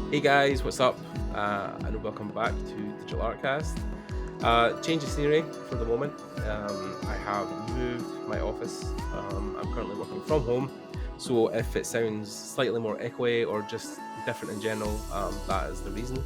Hey guys, what's up? And welcome back to Digital Artcast. Change of scenery for the moment. I have moved my office. I'm currently working from home, so if it sounds slightly more echoey or just different in general, that is the reason.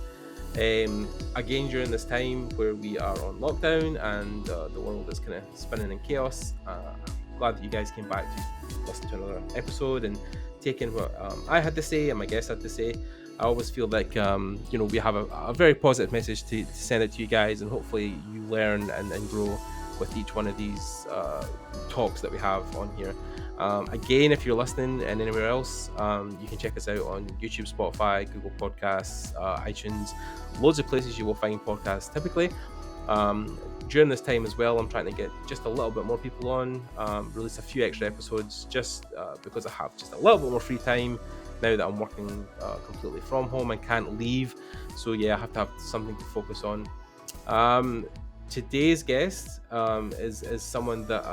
Again, during this time where we are on lockdown and the world is kind of spinning in chaos, I'm glad that you guys came back to listen to another episode and taking what I had to say and my guests had to say. I always feel like we have a very positive message to send out to you guys, and hopefully you learn and grow with each one of these talks that we have on here. Again, if you're listening and anywhere else, you can check us out on YouTube, Spotify, Google Podcasts, iTunes, loads of places you will find podcasts typically. During this time as well, I'm trying to get just a little bit more people on, release a few extra episodes just because I have just a little bit more free time now that I'm working completely from home and can't leave. So yeah, I have to have something to focus on. Um, Today's guest is someone that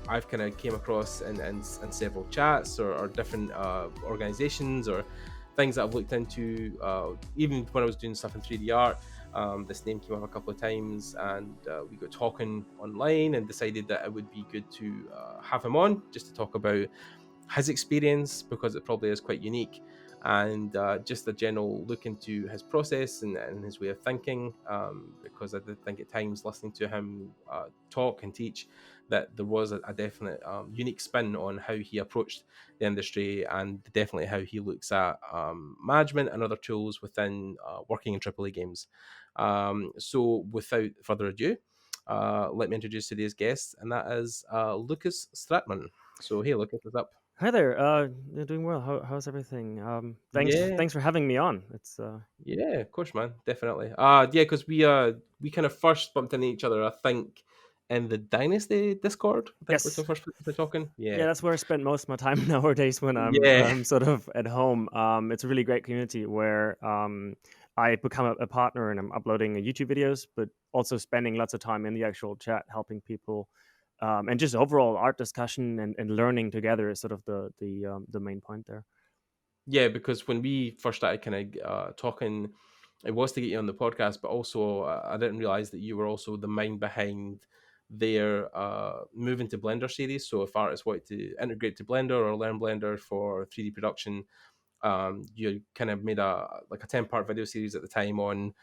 I've kind of came across in several chats or different organizations or things that I've looked into. Even when I was doing stuff in 3D art, this name came up a couple of times, and we got talking online and decided that it would be good to have him on just to talk about his experience, because it probably is quite unique, and just a general look into his process and his way of thinking, because I did think at times listening to him talk and teach that there was a definite unique spin on how he approached the industry, and definitely how he looks at management and other tools within working in AAA games. So without further ado, let me introduce today's guest, and that is Lukas Stratmann. So hey, Lucas, what's up? Hi there. You're doing well. How's everything? Thanks. Yeah, Thanks for having me on. It's yeah, of course, man, definitely. Yeah, because we kind of first bumped into each other, I think, in the Dynasty Discord. I think was the yes, first place we talking. yeah. Yeah, That's where I spend most of my time nowadays when I'm yeah, sort of at home. It's a really great community where I become a partner and I'm uploading YouTube videos, but also spending lots of time in the actual chat, helping people, and just overall art discussion and learning together is sort of the main point there. yeah. Because when we first started kind of talking, it was to get you on the podcast, but also I didn't realize that you were also the mind behind their moving to Blender series. So if artists wanted to integrate to Blender or learn Blender for 3D production, you kind of made a 10-part video series at the time on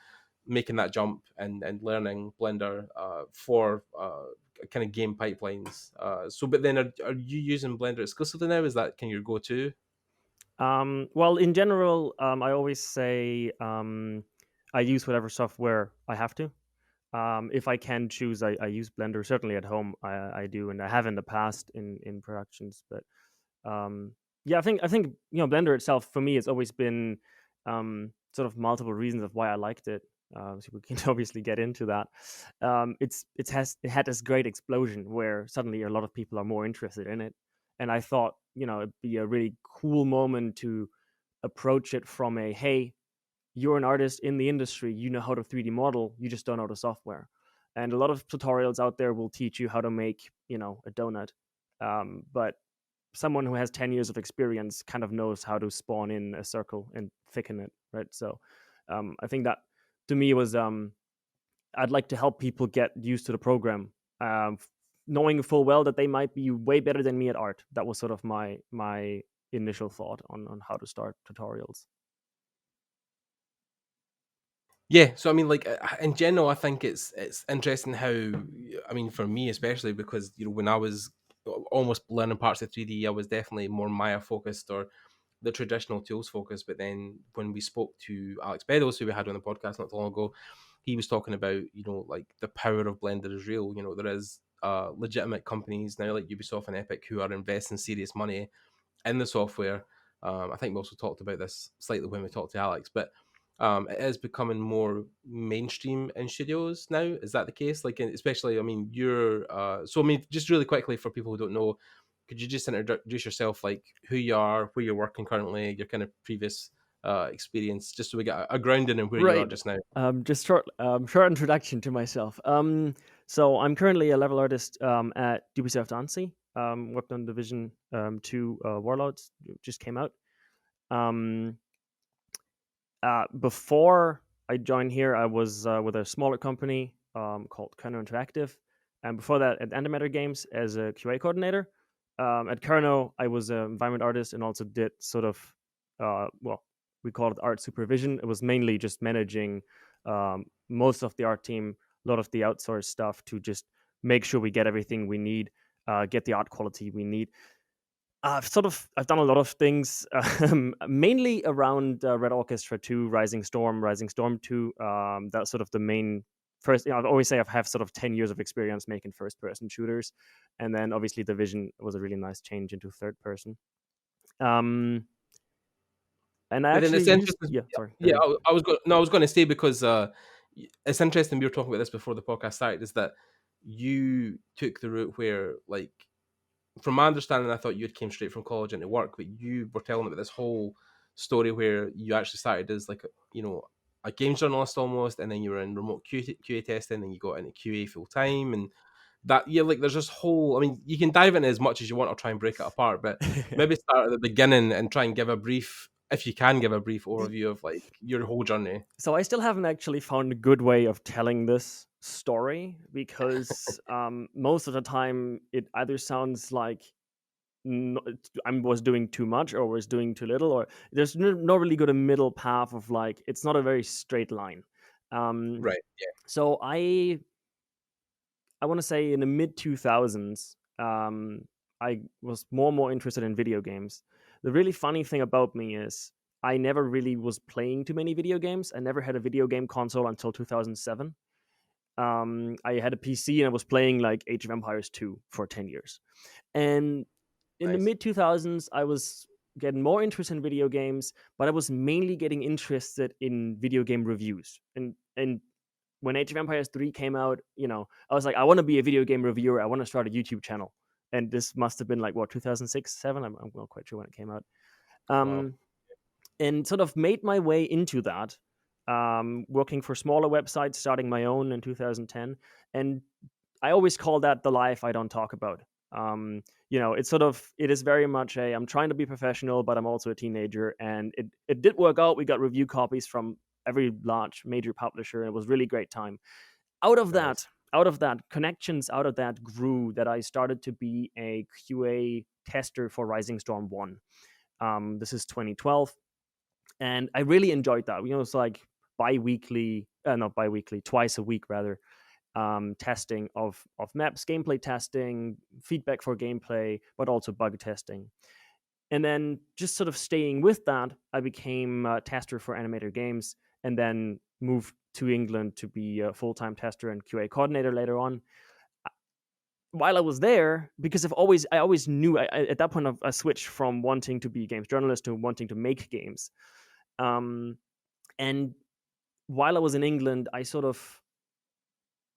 making that jump and learning Blender for kind of game pipelines. So but then are you using Blender exclusively now? Is that kind of your go-to? Well, in general, I always say I use whatever software I have to. If I can choose, I use Blender. Certainly at home, I do, and I have in the past in productions. But yeah, I think Blender itself for me has always been sort of multiple reasons of why I liked it. So we can obviously get into that. It had this great explosion where suddenly a lot of people are more interested in it, and I thought it'd be a really cool moment to approach it from a hey, you're an artist in the industry, you know how to 3D model, you just don't know the software. And a lot of tutorials out there will teach you how to make, a donut. But someone who has 10 years of experience kind of knows how to spawn in a circle and thicken it, right? So I think that to me was, I'd like to help people get used to the program, knowing full well that they might be way better than me at art. That was sort of my initial thought on how to start tutorials. Yeah, so I mean, like in general, I think it's interesting how, I mean, for me especially, because when I was almost learning parts of 3D, I was definitely more Maya focused or the traditional tools focused. But then when we spoke to Alex Beddoes, who we had on the podcast not too long ago, he was talking about like the power of Blender is real. There is legitimate companies now like Ubisoft and Epic who are investing serious money in the software. I think we also talked about this slightly when we talked to Alex, but it is becoming more mainstream in studios now. Is that the case? Like, especially, I mean, you're. So, I mean, just really quickly for people who don't know, could you just introduce yourself, like who you are, where you're working currently, your kind of previous experience, just so we get a grounding in where you are Right. just now? Just short introduction to myself. So I'm currently a level artist at UBISOFT Annecy. Worked on Division 2 Warlords, just came out. Um, Before I joined here, I was with a smaller company called Kerno Interactive, and before that at Animator Games as a QA coordinator. At Kerno, I was an environment artist and also did sort of, well, we call it art supervision. It was mainly just managing most of the art team, a lot of the outsourced stuff to just make sure we get everything we need, get the art quality we need. I've done a lot of things, mainly around Red Orchestra 2, Rising Storm 2. That's sort of the main first. I always say I have sort of 10 years of experience making first person shooters, and then obviously Division was a really nice change into third person. Um, and I But then actually it's used, interesting. yeah, sorry, go Yeah, ahead. I was going. No, I was going to say because it's interesting. We were talking about this before the podcast started. Is that you took the route where, like, from my understanding, I thought you had came straight from college into work, but you were telling about this whole story where you actually started as like a games journalist almost, and then you were in remote QA testing, and you got into QA full time, and that like there's this whole. I mean, you can dive into as much as you want or try and break it apart, but maybe start at the beginning and try and give a brief, if you can, give a brief overview of like your whole journey. So I still haven't actually found a good way of telling this story because most of the time it either sounds like I was doing too much or was doing too little, or there's no really good a middle path of like it's not a very straight line. Um, Right. so I want to say in the mid 2000s, I was more and more interested in video games. The really funny thing about me is I never really was playing too many video games. I never had a video game console until 2007. I had a PC and I was playing like Age of Empires 2 for 10 years. And in the Nice. mid 2000s, I was getting more interested in video games, but I was mainly getting interested in video game reviews. And when Age of Empires 3 came out, I was like, I want to be a video game reviewer. I want to start a YouTube channel. And this must have been like, what, 2006, 7? I'm not quite sure when it came out. Wow. Um, and sort of made my way into that, working for smaller websites, starting my own in 2010. And I always call that the life I don't talk about. It's sort of, it is very much I'm trying to be professional, but I'm also a teenager. And it did work out. We got review copies from every large major publisher, and it was really great time. Out of Nice. that, connections out of that grew that I started to be a QA tester for Rising Storm 1. This is 2012. And I really enjoyed that. It's like not bi-weekly, twice a week rather, testing of maps, gameplay testing, feedback for gameplay, but also bug testing. And then just sort of staying with that, I became a tester for Animator Games, and then moved to England to be a full-time tester and QA coordinator later on. While I was there, because I always knew at that point I switched from wanting to be a games journalist to wanting to make games. And while I was in England, I sort of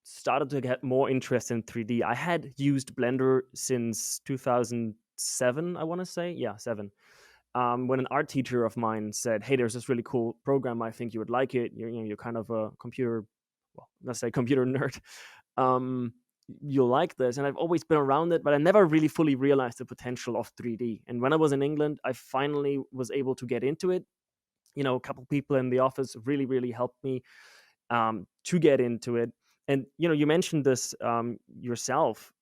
started to get more interest in 3D. I had used Blender since 2007, I want to say. Yeah, 7. When an art teacher of mine said, "Hey, there's this really cool program. I think you would like it. You're kind of a computer, well, let's say computer nerd. Um, you'll like this." And I've always been around it, but I never really fully realized the potential of 3D. And when I was in England, I finally was able to get into it. A couple people in the office really, really helped me to get into it. And you mentioned this yourself,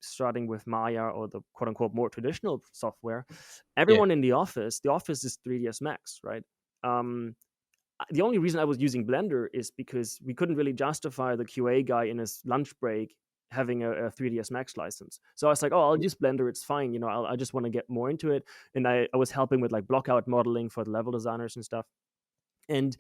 starting with Maya or the quote unquote more traditional software. Yeah. Everyone in the office is 3ds Max, right? The only reason I was using Blender is because we couldn't really justify the QA guy in his lunch break having a 3ds Max license. So I was like, oh, I'll use Blender. It's fine. I just want to get more into it. And I was helping with like blockout modeling for the level designers and stuff. And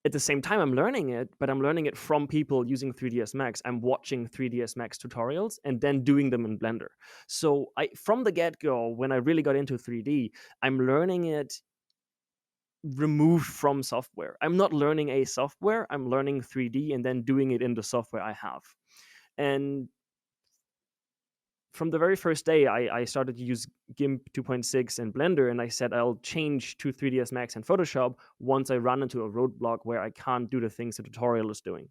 at the same time, I'm learning it, but I'm learning it from people using 3ds Max. I'm watching 3ds Max tutorials and then doing them in Blender. So from the get-go, when I really got into 3D, I'm learning it removed from software. I'm not learning a software, I'm learning 3D and then doing it in the software I have. And from the very first day, I started to use GIMP 2.6 and Blender, and I said I'll change to 3ds Max and Photoshop once I run into a roadblock where I can't do the things the tutorial is doing.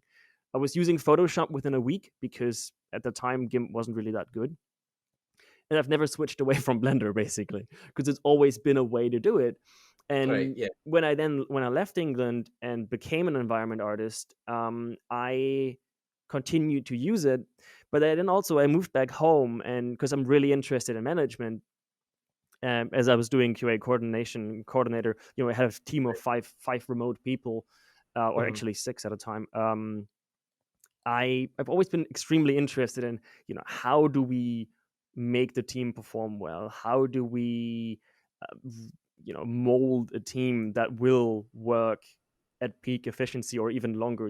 I was using Photoshop within a week because at the time GIMP wasn't really that good. And I've never switched away from Blender, basically, because it's always been a way to do it. Right. And Yeah. when I left England and became an environment artist, I continued to use it. But then also I moved back home, and because I'm really interested in management, as I was doing QA coordinator, I had a team of five remote people, or Hmm. actually six at a time. I've always been extremely interested in, how do we make the team perform well? How do we, mold a team that will work at peak efficiency or even longer?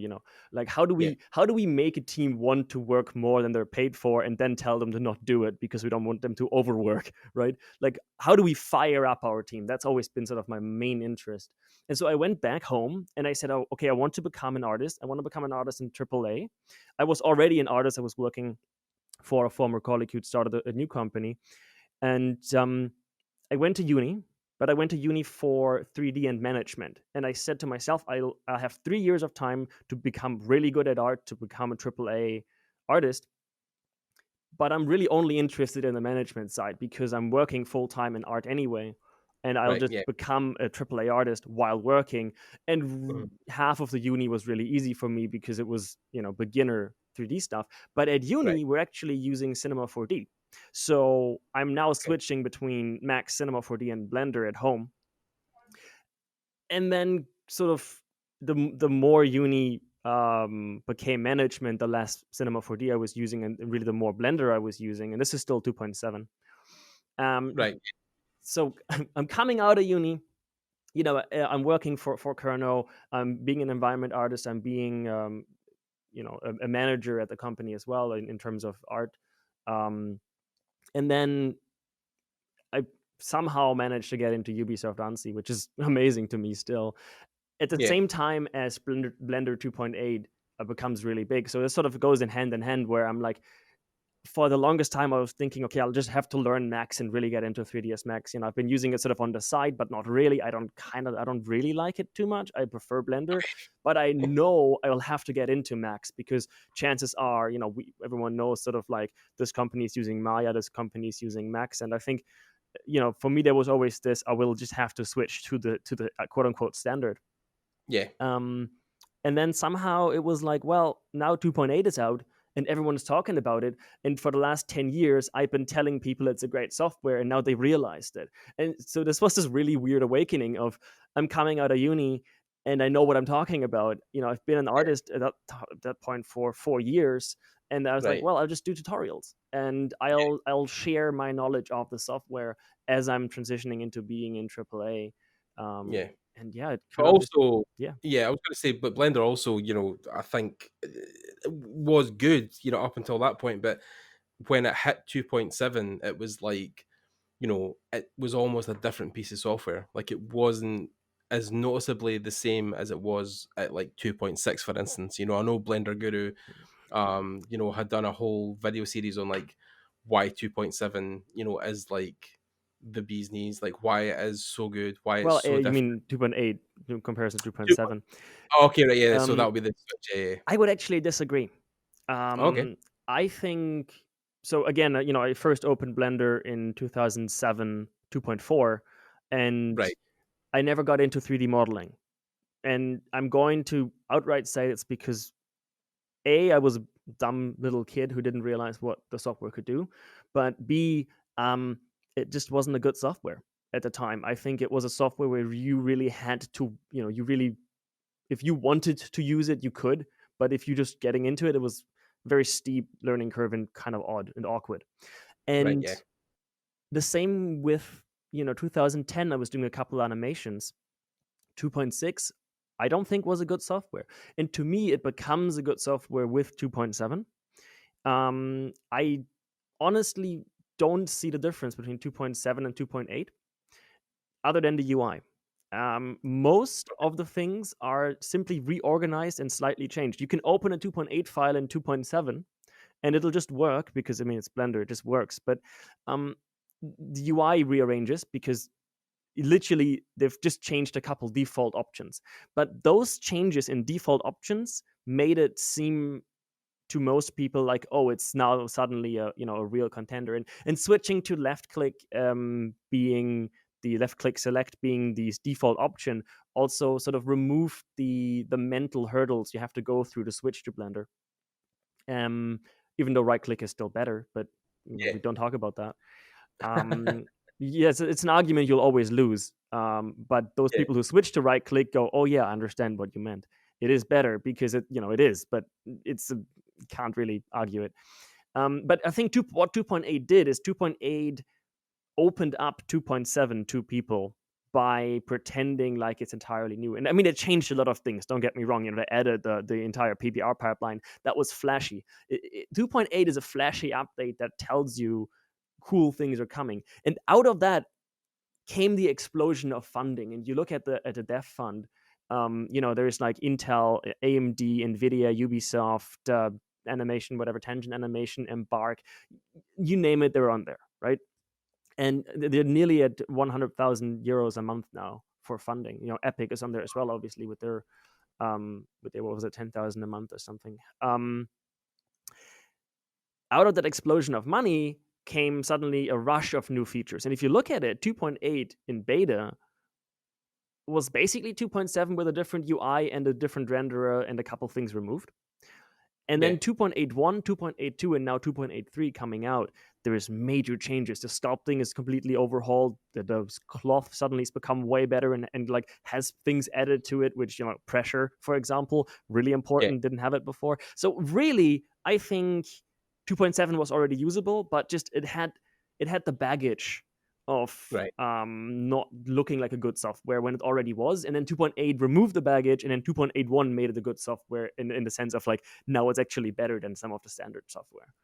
Like Yeah. how do we make a team want to work more than they're paid for, and then tell them to not do it because we don't want them to overwork, right? Like, how do we fire up our team? That's always been sort of my main interest. And so I went back home and I said, oh, okay, I want to become an artist. I want to become an artist in AAA. I was already an artist. I was working for a former colleague who'd started a new company. And I went to uni, but I went to uni for 3D and management. And I said to myself, I'll have 3 years of time to become really good at art, to become a AAA artist. But I'm really only interested in the management side because I'm working full time in art anyway. And I'll Right. just Yeah. become a AAA artist while working. And Mhm. half of the uni was really easy for me because it was, beginner 3D stuff. But at Right. uni, we're actually using Cinema 4D. So I'm now Okay. switching between Max, Cinema 4D, and Blender at home. And then sort of the more uni became management, the less Cinema 4D I was using, and really the more Blender I was using. And this is still 2.7. Um, Right. so I'm coming out of uni. I'm working for Kerno. I'm being an environment artist. I'm being a manager at the company as well in terms of art. Um, and then I somehow managed to get into Ubisoft ANSI, which is amazing to me still. At the Yeah. same time as Blender 2.8 becomes really big. So this sort of goes in hand where I'm like, for the longest time, I was thinking, okay, I'll just have to learn Max and really get into 3ds Max. I've been using it sort of on the side, but not really. I don't really like it too much. I prefer Blender, but I know I will have to get into Max because chances are, everyone knows sort of like this company is using Maya, this company is using Max, and I think, for me there was always this: I will just have to switch to the quote unquote standard. Yeah. Um, and then somehow it was like, well, now 2.8 is out and everyone's talking about it. And for the last 10 years, I've been telling people it's a great software, and now they realized it. And so this was this really weird awakening of, I'm coming out of uni and I know what I'm talking about. I've been an Yeah. artist at that point for 4 years. And I was like, Right. well, I'll just do tutorials and Yeah. I'll share my knowledge of the software as I'm transitioning into being in AAA. Yeah. And yeah, it But kind of just, also, yeah. yeah, I was going to say, but Blender also, I think was good, up until that point. But when it hit 2.7, it was like, it was almost a different piece of software. Like it wasn't as noticeably the same as it was at like 2.6, for instance. I know Blender Guru, had done a whole video series on like why 2.7, is like the bee's knees, like why it is so good, why it's Well, so you different. mean 2.8 in comparison to Two- 2.7? Okay, right, yeah. So that Um, would be the switch. Yeah, yeah. I would actually disagree. Okay, I think so. Again, I first opened Blender in 2007, 2.4, and right, I never got into 3D modeling. And I'm going to outright say it's because A, I was a dumb little kid who didn't realize what the software could do, but B, it just wasn't a good software at the time. I think it was a software where you really had to, you really, if you wanted to use it, you could, but if you just getting into it, it was very steep learning curve and kind of odd and awkward. right, And yeah, the same with 2010. I was doing a couple animations. 2.6, I don't think was a good software, and to me, it becomes a good software with 2.7. I honestly don't see the difference between 2.7 and 2.8 other than the UI. Most of the things are simply reorganized and slightly changed. You can open a 2.8 file in 2.7 and it'll just work because, I mean, it's Blender, it just works. But um, the UI rearranges because literally they've just changed a couple default options. But those changes in default options made it seem to most people like, oh, it's now suddenly a real contender. And switching to left click being the left click select being the default option also sort of removed the mental hurdles you have to go through to switch to Blender. Um, Even though right click is still better, but Yeah. we don't talk about that. Yes, it's an argument you'll always lose. But those Yeah. people who switch to right click go, "Oh yeah, I understand what you meant. It is better because it is, but it's can't really argue it." But I think what 2.8 did is 2.8 opened up 2.7 to people by pretending like it's entirely new. And I mean, it changed a lot of things. Don't get me wrong. They added the entire PBR pipeline. That was flashy. 2.8 is a flashy update that tells you cool things are coming. And out of that came the explosion of funding. And you look at the dev fund. There's like Intel, AMD, Nvidia, Ubisoft, animation, whatever, Tangent Animation, Embark, you name it, they're on there, right? And they're nearly at 100,000 euros a month now for funding. Epic is on there as well, obviously, with their what was it, 10,000 a month or something. Out of that explosion of money came suddenly a rush of new features. And if you look at it, 2.8 in beta was basically 2.7 with a different UI and a different renderer and a couple things removed. And then Yeah. 2.81, 2.82, and now 2.83 coming out, there is major changes. The sculpting is completely overhauled. The cloth suddenly has become way better and like has things added to it, which, pressure, for example, really Yeah. important, didn't have it before. So really, I think 2.7 was already usable, but just it had the baggage of Right. not looking like a good software when it already was. And then 2.8 removed the baggage, and then 2.81 made it a good software in the sense of like now it's actually better than some of the standard software.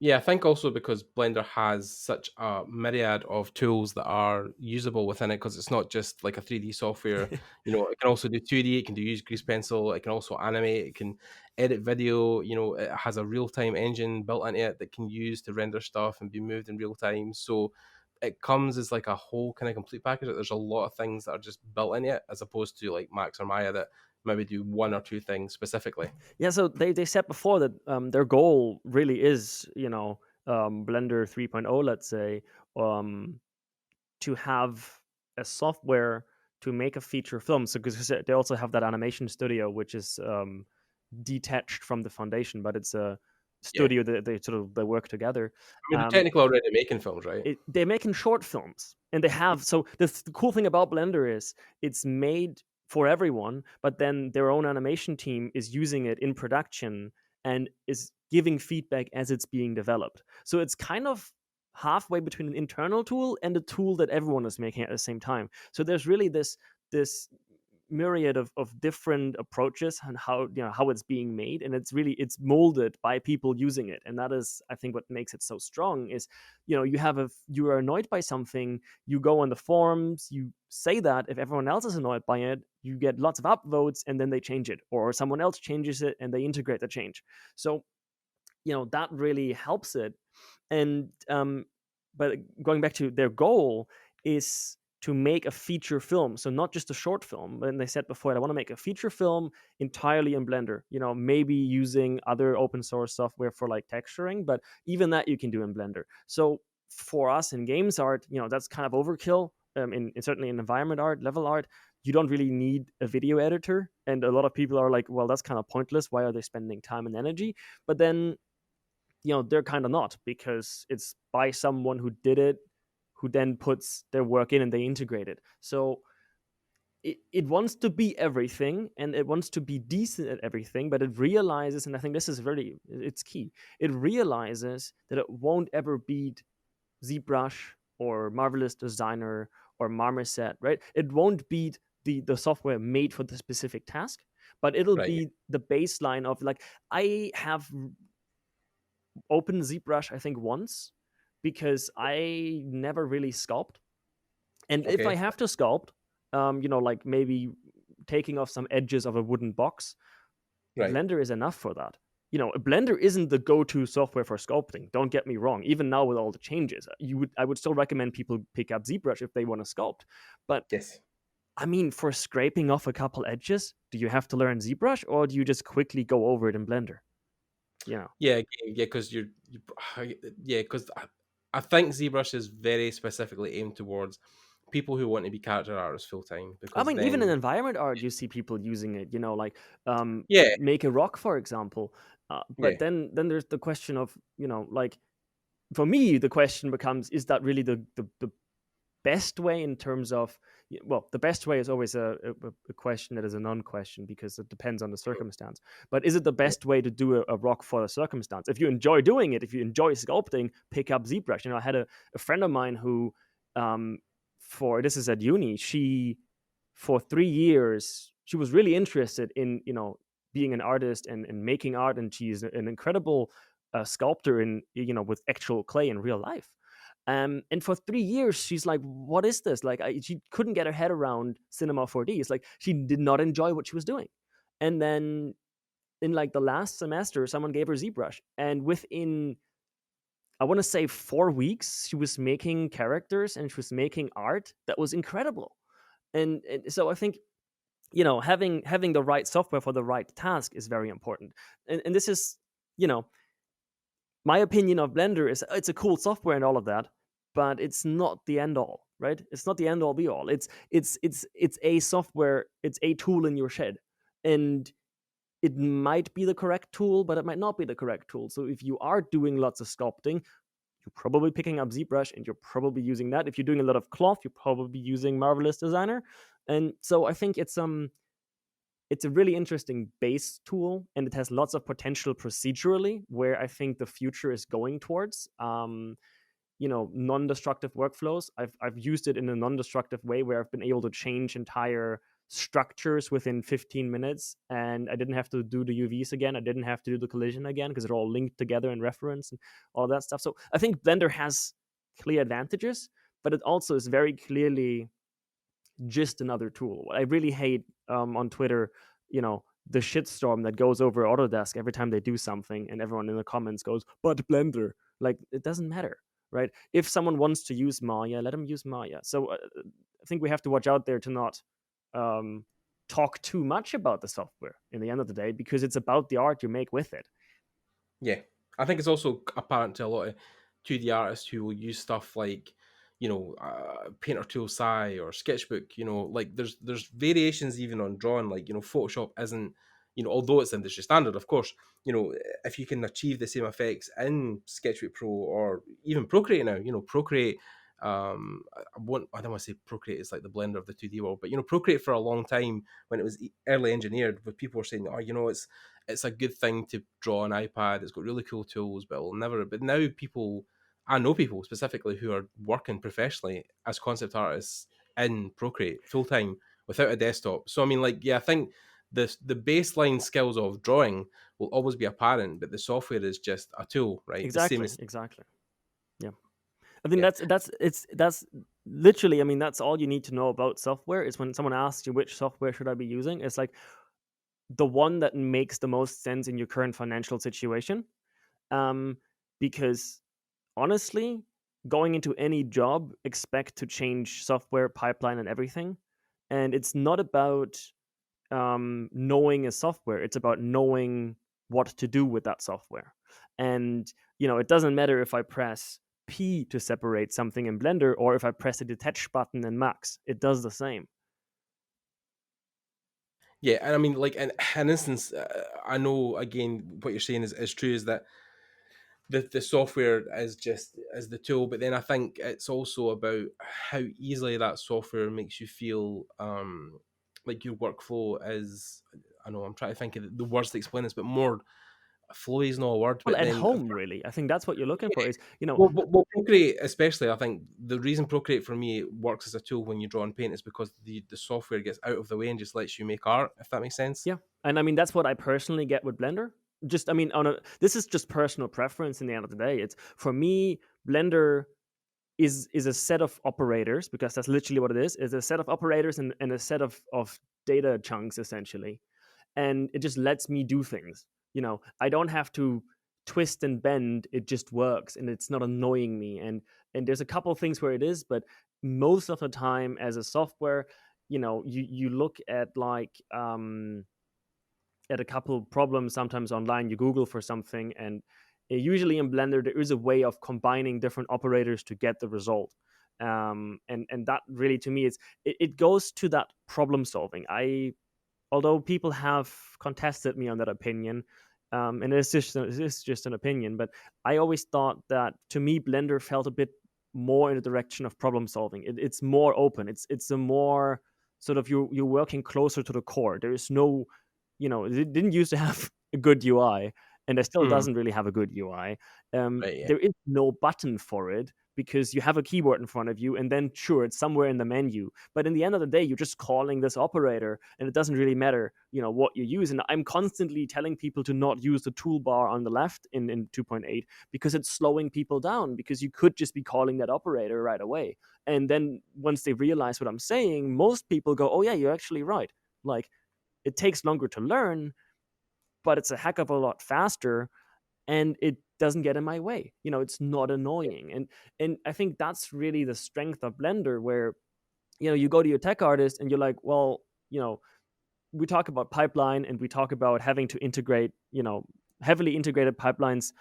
Yeah, I think also because Blender has such a myriad of tools that are usable within it, because it's not just like a 3D software. It can also do 2D, it can do use grease pencil, it can also animate, it can edit video. It has a real time engine built into it that can use to render stuff and be moved in real time. So it comes as like a whole kind of complete package. There's a lot of things that are just built in it, as opposed to like Max or Maya that maybe do one or two things specifically. Yeah, so they said before that their goal really is, Blender 3.0, let's say, um, to have a software to make a feature film. So because they also have that animation studio, which is detached from the foundation, but it's a Yeah. studio that they work together. I mean, they're Um, technically already making films, right? they're making short films, and they have. So the cool thing about Blender is it's made for everyone, but then their own animation team is using it in production and is giving feedback as it's being developed. So it's kind of halfway between an internal tool and a tool that everyone is making at the same time. So there's really this myriad of different approaches and how it's being made, and it's molded by people using it. And that is, I think, what makes it so strong is, you are annoyed by something, you go on the forums, you say that. If everyone else is annoyed by it, you get lots of upvotes, and then they change it, or someone else changes it and they integrate the change. So that really helps it. And but going back to their goal is to make a feature film, so not just a short film. And they said before, I want to make a feature film entirely in Blender, maybe using other open source software for like texturing, but even that you can do in Blender. So for us in games art, that's kind of overkill. Certainly in environment art, level art, you don't really need a video editor, and a lot of people are like, well, that's kind of pointless, why are they spending time and energy? But then they're kind of not, because it's by someone who did it, who then puts their work in and they integrate it. So it wants to be everything, and it wants to be decent at everything, but it realizes, and I think this is it's key, it realizes that it won't ever beat ZBrush or Marvelous Designer or Marmoset, right? It won't beat the software made for the specific task, but it'll Right. be the baseline of like, I have open ZBrush, I think, once, because I never really sculpt. And if I Okay. have to sculpt, like maybe taking off some edges of a wooden box, Right. Blender is enough for that. Blender isn't the go-to software for sculpting. Don't get me wrong. Even now with all the changes, I would still recommend people pick up ZBrush if they want to sculpt. But Yes. I mean, for scraping off a couple edges, do you have to learn ZBrush, or do you just quickly go over it in Blender? Yeah, yeah, because yeah, because I think ZBrush is very specifically aimed towards people who want to be character artists full time, I because mean, even in then environment art, you see people using it. Like yeah, make a rock, for example. yeah, But then there's the question of, like, for me, the question becomes: is that really the best way in terms of, well, the best way is always a question that is a non-question, because it depends on the circumstance. But is it the yeah, best way to do a rock for a circumstance? If you enjoy doing it, if you enjoy sculpting, pick up ZBrush. I had a friend of mine who, for this is at uni, she, for 3 years, she was really interested in, being an artist and making art, and she's an incredible sculptor in, with actual clay in real life. And for 3 years, she's like, "What is this?" Like, she couldn't get her head around Cinema 4D. It's like she did not enjoy what she was doing. And then in like the last semester, someone gave her ZBrush, and within, I want to say, 4 weeks, she was making characters and she was making art that was incredible. And so I think, having the right software for the right task is very important. And this is, you know my opinion of Blender is, it's a cool software and all of that, but it's not the end all, right? It's not the end all be all. It's a software, it's a tool in your shed, and it might be the correct tool, but it might not be the correct tool. So if you are doing lots of sculpting, you're probably picking up ZBrush and you're probably using that. If you're doing a lot of cloth, you're probably using Marvelous Designer. And so I think it's a really interesting base tool, and it has lots of potential procedurally, where I think the future is going towards. Non-destructive workflows. I've used it in a non-destructive way, where I've been able to change entire structures within 15 minutes, and I didn't have to do the UVs again. I didn't have to do the collision again, because they're all linked together in reference and all that stuff. So I think Blender has clear advantages, but it also is very clearly just another tool. What I really hate on Twitter, the shitstorm that goes over Autodesk every time they do something, and everyone in the comments goes, "But Blender," like, it doesn't matter, right? If someone wants to use Maya, let them use Maya. So I think we have to watch out there to not talk too much about the software in the end of the day, because it's about the art you make with it. yeah. I think it's also apparent to a lot of 2D artists who will use stuff like, Painter Tool Sai or Sketchbook. Like there's variations even on drawing. Like, Photoshop isn't, although it's industry standard, of course. If you can achieve the same effects in Sketchbook Pro or even Procreate now, Procreate. I don't want to say Procreate is like the Blender of the 2D world, but Procreate for a long time, when it was early engineered, but people were saying, "Oh, it's a good thing to draw on iPad. It's got really cool tools, but it'll never." But now I know people specifically who are working professionally as concept artists in Procreate full time without a desktop. So I mean, like, yeah, I think the baseline skills of drawing will always be apparent, but the software is just a tool, right? The same Exactly, as exactly. Yeah. I think yeah, that's literally, I mean, that's all you need to know about software. Is when someone asks you, which software should I be using, it's like the one that makes the most sense in your current financial situation. Um, because honestly, going into any job, expect to change software, pipeline, and everything. And it's not about knowing a software; it's about knowing what to do with that software. And it doesn't matter if I press P to separate something in Blender, or if I press the detach button in Max. It does the same. yeah. And I mean, like, in an instance, I know again what you're saying is true. Is that the software is just as the tool, but then I think it's also about how easily that software makes you feel, like your workflow is. I know I'm trying to think of the words to explain this, but more flowy is not a word, Well, but at then home, really, I think that's what you're looking for. Is well, Procreate especially. I think the reason Procreate for me works as a tool when you draw and paint is because the software gets out of the way and just lets you make art. If that makes sense. Yeah, and I mean, that's what I personally get with Blender. Just, I mean, this is just personal preference. In the end of the day, it's, for me, Blender is a set of operators, because that's literally what it is. It's a set of operators and a set of data chunks, essentially, and it just lets me do things. I don't have to twist and bend. It just works, and it's not annoying me. And there's a couple of things where it is, but most of the time, as a software, you look at, like, at a couple of problems sometimes online. You Google for something, and usually in Blender there is a way of combining different operators to get the result. And that really, to me, it goes to that problem solving. Although people have contested me on that opinion, and it's just an opinion, but I always thought that, to me, Blender felt a bit more in the direction of problem solving. It's more open. It's a more sort of, you're working closer to the core. There is no, it didn't used to have a good UI, and it still Mm. doesn't really have a good UI. Right. Yeah. There is no button for it, because you have a keyboard in front of you, and then sure, it's somewhere in the menu. But in the end of the day, you're just calling this operator, and it doesn't really matter, what you use. And I'm constantly telling people to not use the toolbar on the left in 2.8, because it's slowing people down, because you could just be calling that operator right away. And then once they realize what I'm saying, most people go, oh yeah, you're actually right. Like, it takes longer to learn, but it's a heck of a lot faster, and it doesn't get in my way. It's not annoying. And I think that's really the strength of Blender, where you go to your tech artist and you're like, well, we talk about pipeline, and we talk about having to integrate, heavily integrated pipelines,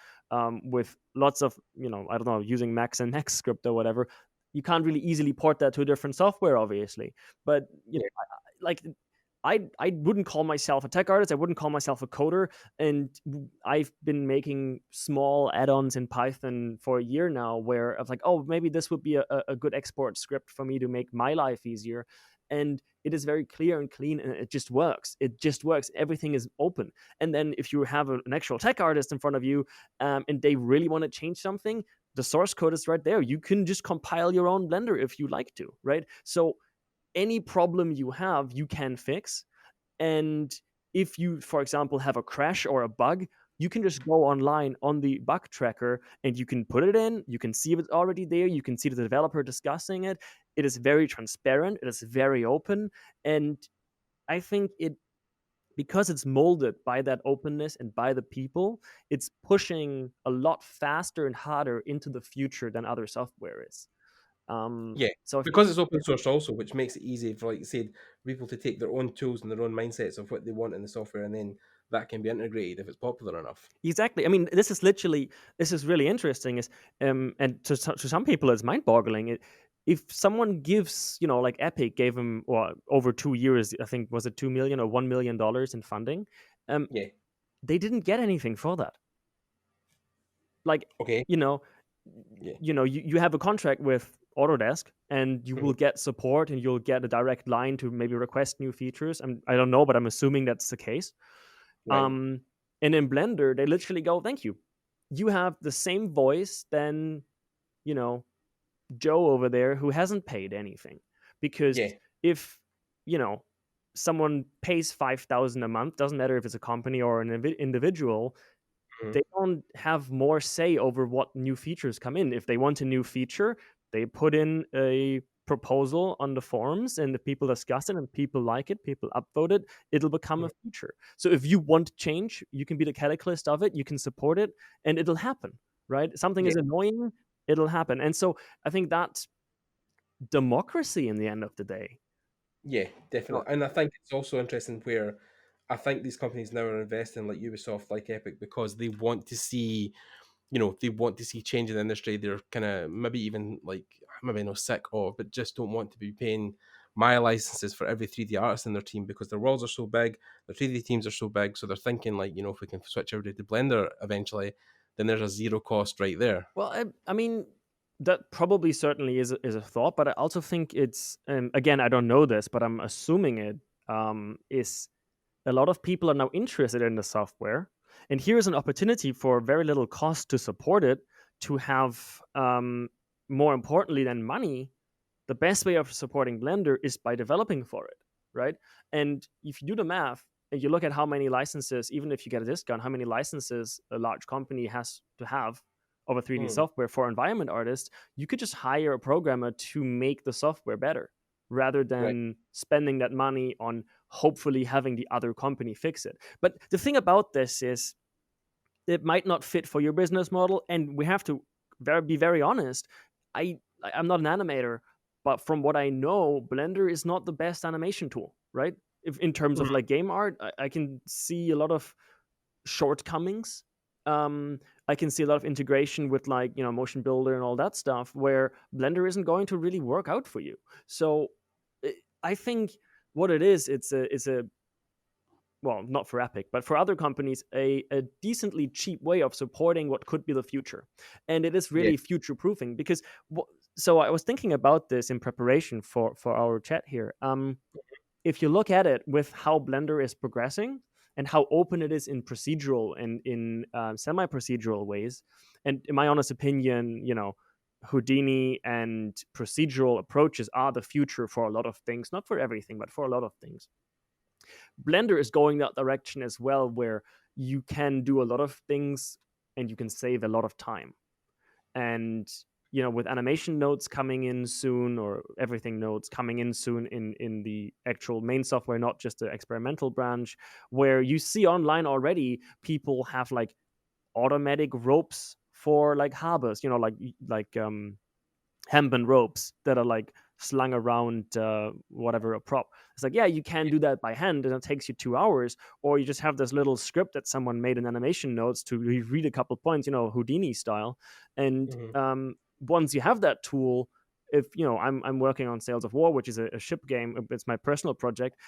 with lots of, I don't know, using Max and NextScript or whatever. You can't really easily port that to a different software, obviously. But Yeah. like, I wouldn't call myself a tech artist. I wouldn't call myself a coder. And I've been making small add-ons in Python for a year now, where I was like, oh, maybe this would be a good export script for me to make my life easier. And it is very clear and clean, and it just works. It just works. Everything is open. And then if you have an actual tech artist in front of you, and they really want to change something, the source code is right there. You can just compile your own Blender if you like to, right? So any problem you have, you can fix. And if you, for example, have a crash or a bug, you can just go online on the bug tracker, and you can put it in. You can see if it's already there. You can see the developer discussing it. It is very transparent. It is very open. And I think because it's molded by that openness and by the people, it's pushing a lot faster and harder into the future than other software is. Yeah, So I think, because it's open source also, which makes it easy for, like you said, people to take their own tools and their own mindsets of what they want in the software, and then that can be integrated if it's popular enough. exactly. I mean, this is really interesting. Is And to some people, it's mind-boggling. If someone gives, like Epic gave them, or over 2 years, I think, was it 2 million or $1 million in funding, um, Yeah. they didn't get anything for that. Like, Okay. you know, Yeah. you have a contract with Autodesk, and you Mhm. will get support, and you'll get a direct line to maybe request new features. I don't know, but I'm assuming that's the case. Right. Um, and in Blender, they literally go, "Thank you. You have the same voice than, you know Joe over there, who hasn't paid anything." Because Yeah. if, you know someone pays 5,000 a month, doesn't matter if it's a company or an individual, Mhm. they don't have more say over what new features come in. If they want a new feature, they put in a proposal on the forums, and if people discuss it and people like it, people upvote it, it'll become a Mhm. feature. So if you want change, you can be the catalyst of it, you can support it, and it'll happen, right? Something Yeah. is annoying, it'll happen. And so I think that's democracy in the end of the day. Yeah, Oh, definitely. And I think it's also interesting where I think these companies now are investing like Ubisoft, like Epic, because they want to see, they want to see change in the industry. They're kind of maybe even like, maybe not sick of, but just don't want to be paying my licenses for every 3D artist in their team, because their worlds are so big, their 3D teams are so big. So they're thinking, like, if we can switch everybody to Blender eventually, then there's a zero cost right there. well, I mean, that probably certainly is a thought, but I also think it's, again, I don't know this, but I'm assuming it, is a lot of people are now interested in the software, and here's an opportunity for very little cost to support it, to have, more importantly than money, the best way of supporting Blender is by developing for it, right? And if you do the math and you look at how many licenses, even if you get a discount, how many licenses a large company has to have of a 3D Mm, software for environment artists, you could just hire a programmer to make the software better, rather right. than spending that money on hopefully having the other company fix it. But the thing about this is, it might not fit for your business model, and we have to be very honest. I'm not an animator, but from what I know, Blender is not the best animation tool, right? If in terms of Mm, like game art, I can see a lot of shortcomings. I can see a lot of integration with like motion builder and all that stuff where Blender isn't going to really work out for you. So I think what it is, it's a well, not for Epic, but for other companies, a decently cheap way of supporting what could be the future. And it is Yeah. really future proofing because, so I was thinking about this in preparation for our chat here. If you look at it with how Blender is progressing and how open it is in procedural and in semi procedural ways, and in my honest opinion, Houdini and procedural approaches are the future for a lot of things, not for everything, but for a lot of things. Blender is going that direction as well, where you can do a lot of things and you can save a lot of time. And with animation nodes coming in soon, or everything nodes coming in soon in the actual main software, not just the experimental branch, where you see online already people have like automatic ropes for like harbors, like hempen ropes that are like slung around whatever a prop. It's like, yeah, you can do that by hand and it takes you 2 hours, or you just have this little script that someone made in animation notes to read a couple points, Houdini style. And Hmm. once you have that tool, if I'm working on Sales of War, which is a ship game, it's my personal project.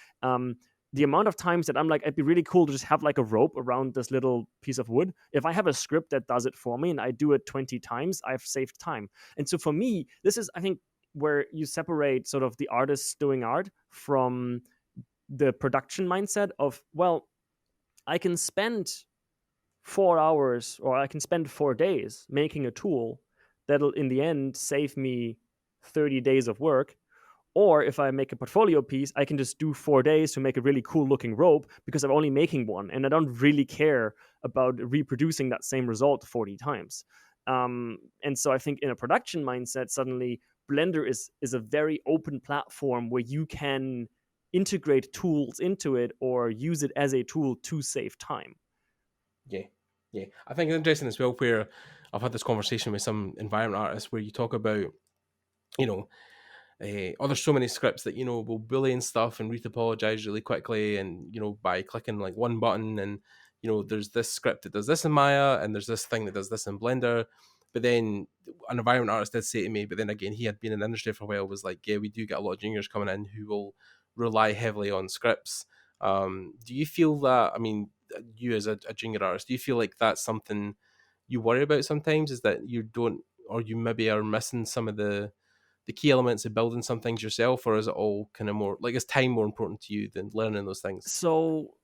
The amount of times that I'm like, it'd be really cool to just have like a rope around this little piece of wood. If I have a script that does it for me and I do it 20 times, I've saved time. And so for me, this is, I think, where you separate sort of the artists doing art from the production mindset of, well, I can spend 4 hours or I can spend 4 days making a tool that'll in the end save me 30 days of work. Or if I make a portfolio piece, I can just do 4 days to make a really cool looking rope because I'm only making one and I don't really care about reproducing that same result 40 times. And so I think in a production mindset, suddenly Blender is a very open platform where you can integrate tools into it or use it as a tool to save time. Yeah. Yeah. I think it's interesting as well where I've had this conversation with some environment artists where you talk about, you know, oh, there's so many scripts that will bully and stuff and re-apologize really quickly, and by clicking like one button, and there's this script that does this in Maya, and there's this thing that does this in Blender. But then an environment artist did say to me, but then again, he had been in the industry for a while, was like, yeah, we do get a lot of juniors coming in who will rely heavily on scripts. Do you feel that? I mean, you as a junior artist, do you feel like that's something you worry about sometimes? Is that you don't, or you maybe are missing some of the key elements of building some things yourself, or is it all kind of more like, is time more important to you than learning those things? So,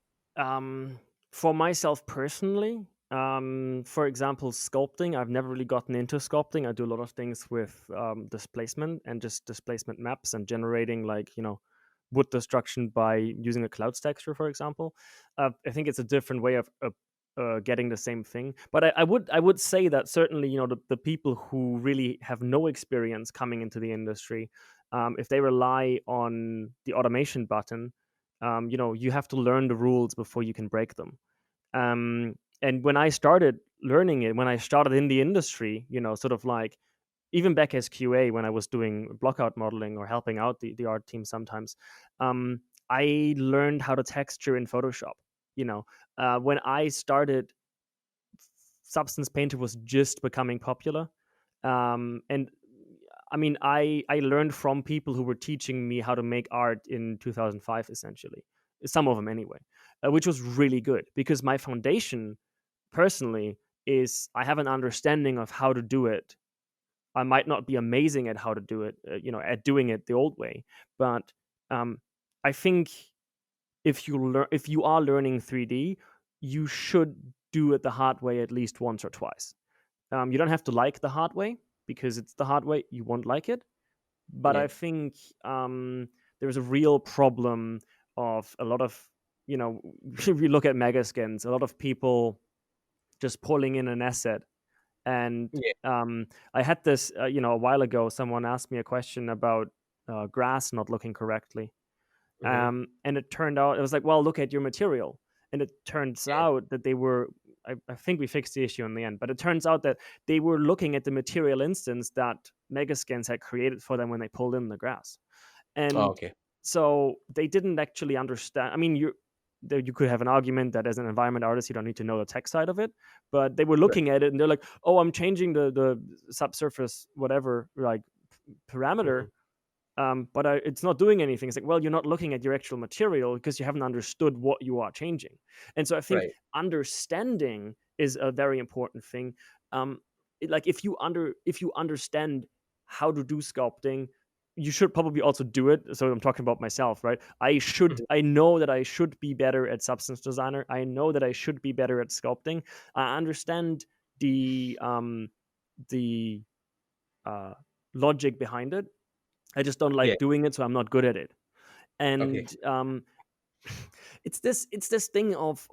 for myself personally, for example, sculpting, I've never really gotten into sculpting. I do a lot of things with displacement and just displacement maps and generating like wood destruction by using a clouds texture, for example. I think it's a different way of getting the same thing. But I would say that certainly the people who really have no experience coming into the industry, if they rely on the automation button, you have to learn the rules before you can break them. And when I started learning it, when I started in the industry, sort of like even back as QA when I was doing blockout modeling or helping out the art team sometimes, I learned how to texture in Photoshop. When I started, Substance Painter was just becoming popular, and I mean, I learned from people who were teaching me how to make art in 2005, essentially, some of them anyway, which was really good because my foundation, personally, is I have an understanding of how to do it. I might not be amazing at how to do it, at doing it the old way, but um, I think if you are learning 3D, you should do it the hard way at least once or twice. You don't have to like the hard way because it's the hard way. You won't like it, but Yeah. I think there's a real problem of a lot of if you look at megaskins, a lot of people just pulling in an asset. And Yeah. I had this, a while ago. Someone asked me a question about grass not looking correctly, Hmm. and it turned out it was like, well, look at your material, and it turns Yeah. out that they were. I think we fixed the issue in the end, but it turns out that they were looking at the material instance that Megascans had created for them when they pulled in the grass, Oh, and okay. so they didn't actually understand. I mean, you could have an argument that as an environment artist, you don't need to know the tech side of it. But they were Right. looking at it and they're like, oh, I'm changing the subsurface, whatever, like parameter, Hmm. but it's not doing anything. It's like, well, you're not looking at your actual material because you haven't understood what you are changing. And so I think Right. understanding is a very important thing. Like if you understand how to do sculpting, you should probably also do it. So I'm talking about myself, right? Mhm. I know that I should be better at substance designer. I know that I should be better at sculpting. I understand the uh, logic behind it. I just don't Yeah. like doing it, so I'm not good at it. Okay. And it's this thing of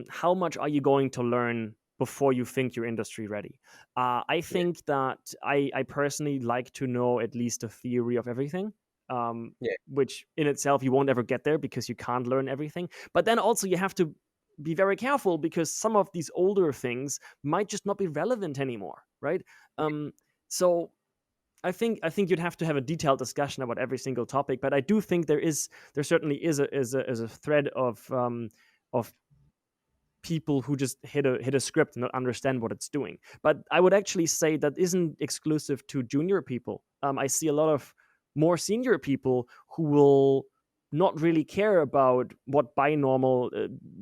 how much are you going to learn before you think you're industry ready. I Yeah. think that I personally like to know at least a theory of everything. Yeah. Which in itself you won't ever get there because you can't learn everything. But then also you have to be very careful because some of these older things might just not be relevant anymore, right? Um, so I think you'd have to have a detailed discussion about every single topic, but I do think there certainly is a thread of people who just hit a script and not understand what it's doing. But I would actually say that isn't exclusive to junior people. I see a lot of more senior people who will not really care about what binormal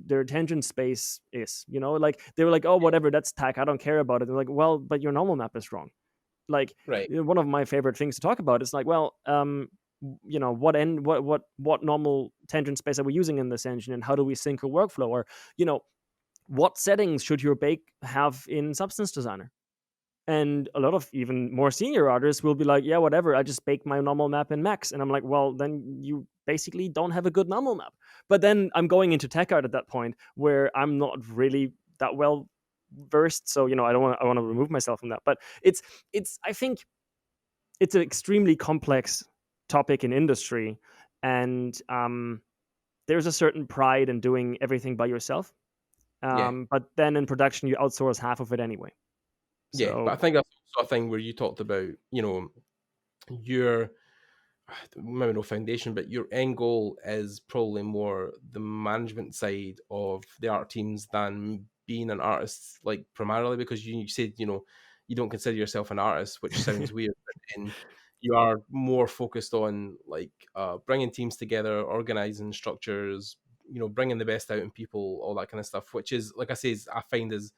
their attention space is. You know, like they were like, oh, Yeah. whatever, that's tag. I don't care about it. They're like, well, but your normal map is wrong. Like, Right. one of my favorite things to talk about is like, well, what normal tangent space are we using in this engine, and how do we sync a workflow, or you know what settings should your bake have in Substance Designer? And a lot of even more senior artists will be like, yeah, whatever, I just bake my normal map in Max. And I'm like, well, then you basically don't have a good normal map. But then I'm going into tech art at that point where I'm not really that well versed. So, I want to remove myself from that. But I think it's an extremely complex topic in industry. And there's a certain pride in doing everything by yourself. Yeah. But then in production, you outsource half of it anyway. Yeah. But I So, think that's also a thing where you talked about, your maybe no foundation, but your end goal is probably more the management side of the art teams than being an artist, like primarily, because you said, you don't consider yourself an artist, which sounds weird, but then you are more focused on like bringing teams together, organizing structures, bringing the best out in people, all that kind of stuff, which is, like I say, I find is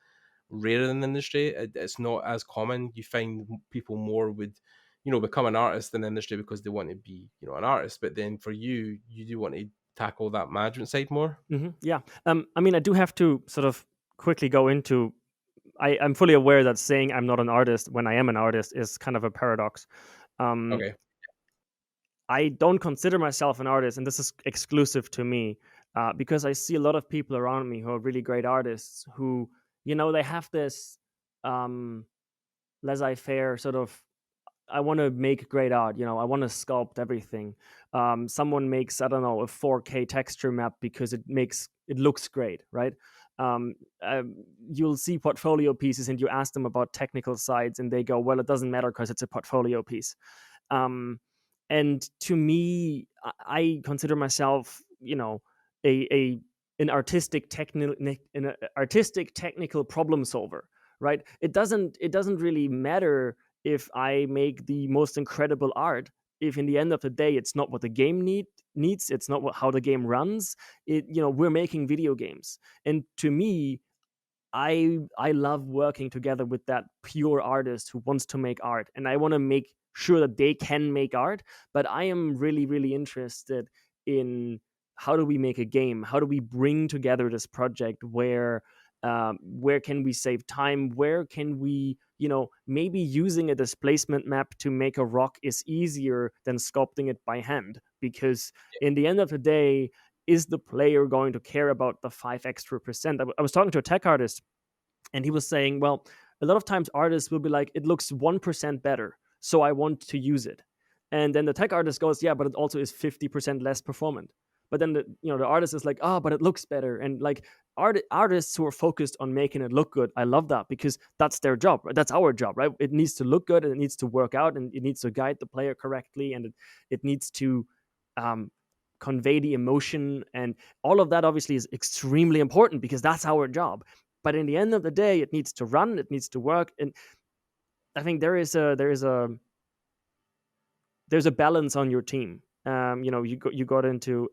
rarer in the industry. It's not as common. You find people more would, become an artist in the industry because they want to be, an artist. But then for you, you do want to tackle that management side more. yeah. I mean, I do have to sort of quickly go into. I'm fully aware that saying I'm not an artist when I am an artist is kind of a paradox. Um, Okay. I don't consider myself an artist, and this is exclusive to me, because I see a lot of people around me who are really great artists who, they have this um, laissez-faire sort of. I want to make great art. I want to sculpt everything. Someone makes, I don't know, a 4K texture map because it looks great, right? Um, you'll see portfolio pieces and you ask them about technical sides and they go, well, it doesn't matter because it's a portfolio piece. Um, and to me, I consider myself, a an artistic technical problem solver, right? It doesn't really matter if I make the most incredible art, if in the end of the day it's not what the game needs, it's not how the game runs. We're making video games, and to me, I love working together with that pure artist who wants to make art, and I want to make sure that they can make art. But I am really, really interested in how do we make a game? How do we bring together this project where can we save time? Where can we, maybe using a displacement map to make a rock is easier than sculpting it by hand, because in the end of the day, is the player going to care about the 5 extra percent? I was talking to a tech artist and he was saying, well, a lot of times artists will be like, it looks 1% better, so I want to use it. And then the tech artist goes, yeah, but it also is 50% less performant. But then the artist is like, oh, but it looks better. And like artists who are focused on making it look good, I love that because that's their job. Right? That's our job, right? It needs to look good and it needs to work out and it needs to guide the player correctly and it needs to um, convey the emotion, and all of that obviously is extremely important because that's our job. But in the end of the day, it needs to run, it needs to work, and I think there's a balance on your team. You got into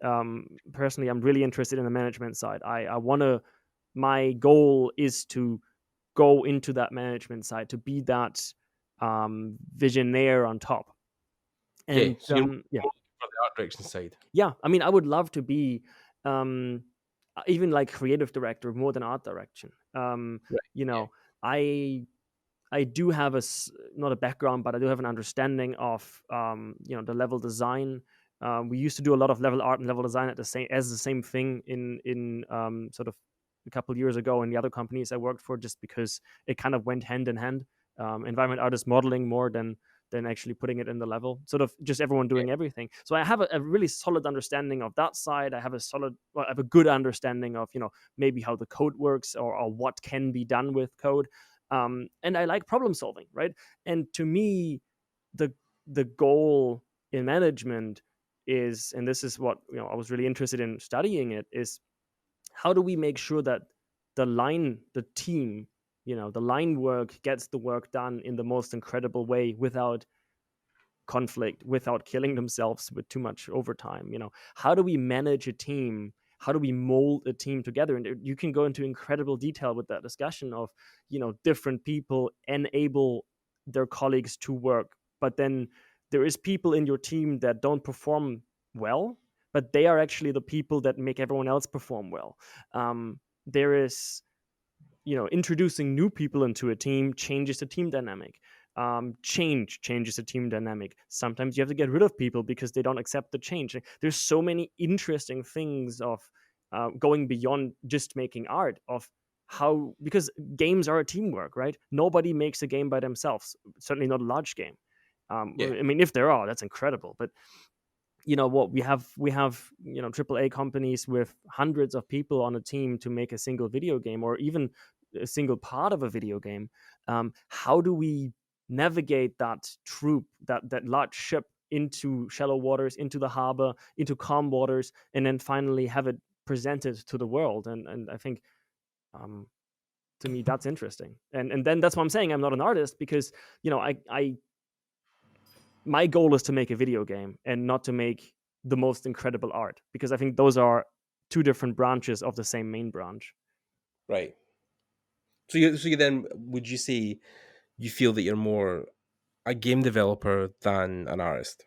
personally. I'm really interested in the management side. I want to. My goal is to go into that management side, to be that visionaire on top. Yeah, And so you're yeah, more for the art direction side. yeah. I mean, I would love to be um, even like creative director more than art direction. Right. You Yeah. know, I I do have not a background, but I do have an understanding of the level design. We used to do a lot of level art and level design at the same thing in sort of a couple years ago in the other companies I worked for, just because it kind of went hand in hand. Environment artist modeling more than actually putting it in the level, sort of just everyone Yeah. doing everything. So I have a really solid understanding of that side. I have a good understanding of maybe how the code works, or what can be done with code. And I like problem solving, right? And to me, the the goal in management is, and this is what I was really interested in studying it, is how do we make sure that the team, the line work gets the work done in the most incredible way without conflict, without killing themselves with too much overtime. How do we manage a team? How do we mold a team together? And you can go into incredible detail with that discussion of different people enable their colleagues to work, but then there is people in your team that don't perform well, but they are actually the people that make everyone else perform well. There is introducing new people into a team changes the team dynamic. Change changes the team dynamic. Sometimes you have to get rid of people because they don't accept the change. There's so many interesting things of going beyond just making art, of how, because games are a teamwork, right? Nobody makes a game by themselves, certainly not a large game. Yeah. I mean, if there are, that's incredible, but what we have AAA companies with hundreds of people on a team to make a single video game, or even a single part of a video game. How do we navigate that troop, that large ship, into shallow waters, into the harbor, into calm waters, and then finally have it presented to the world? And I think, um, to me, that's interesting. And then that's why I'm saying I'm not an artist, because I my goal is to make a video game and not to make the most incredible art, because I think those are two different branches of the same main branch. Right. So you then, would you say you feel that you're more a game developer than an artist?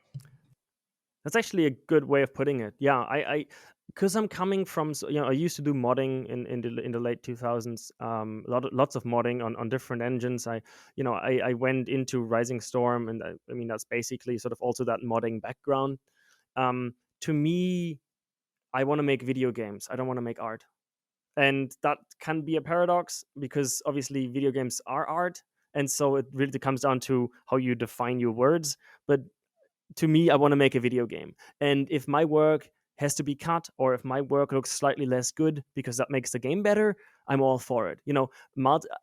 That's actually a good way of putting it. Yeah, I because I'm coming from, I used to do modding in the late 2000s. Lots of modding on different engines. I went into Rising Storm, and I mean, that's basically sort of also that modding background. To me, I want to make video games. I don't want to make art. And that can be a paradox, because obviously video games are art, and so it really comes down to how you define your words. But to me, I want to make a video game, and if my work has to be cut, or if my work looks slightly less good because that makes the game better, I'm all for it.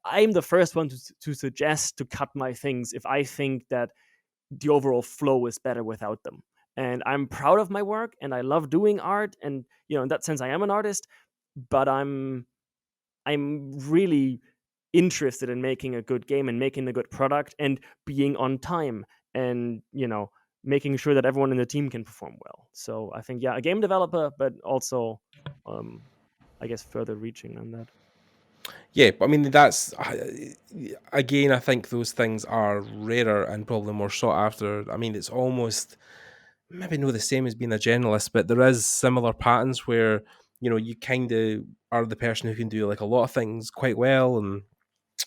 I'm the first one to suggest to cut my things if I think that the overall flow is better without them. And I'm proud of my work, and I love doing art, and in that sense I am an artist. But I'm really interested in making a good game and making a good product and being on time, and making sure that everyone in the team can perform well. So I think, yeah, a game developer, but also um I guess further reaching than that. Yeah, but I mean that's again, I think those things are rarer and probably more sought after. I mean, it's almost maybe not the same as being a generalist, but there is similar patterns where you kind of are the person who can do like a lot of things quite well, and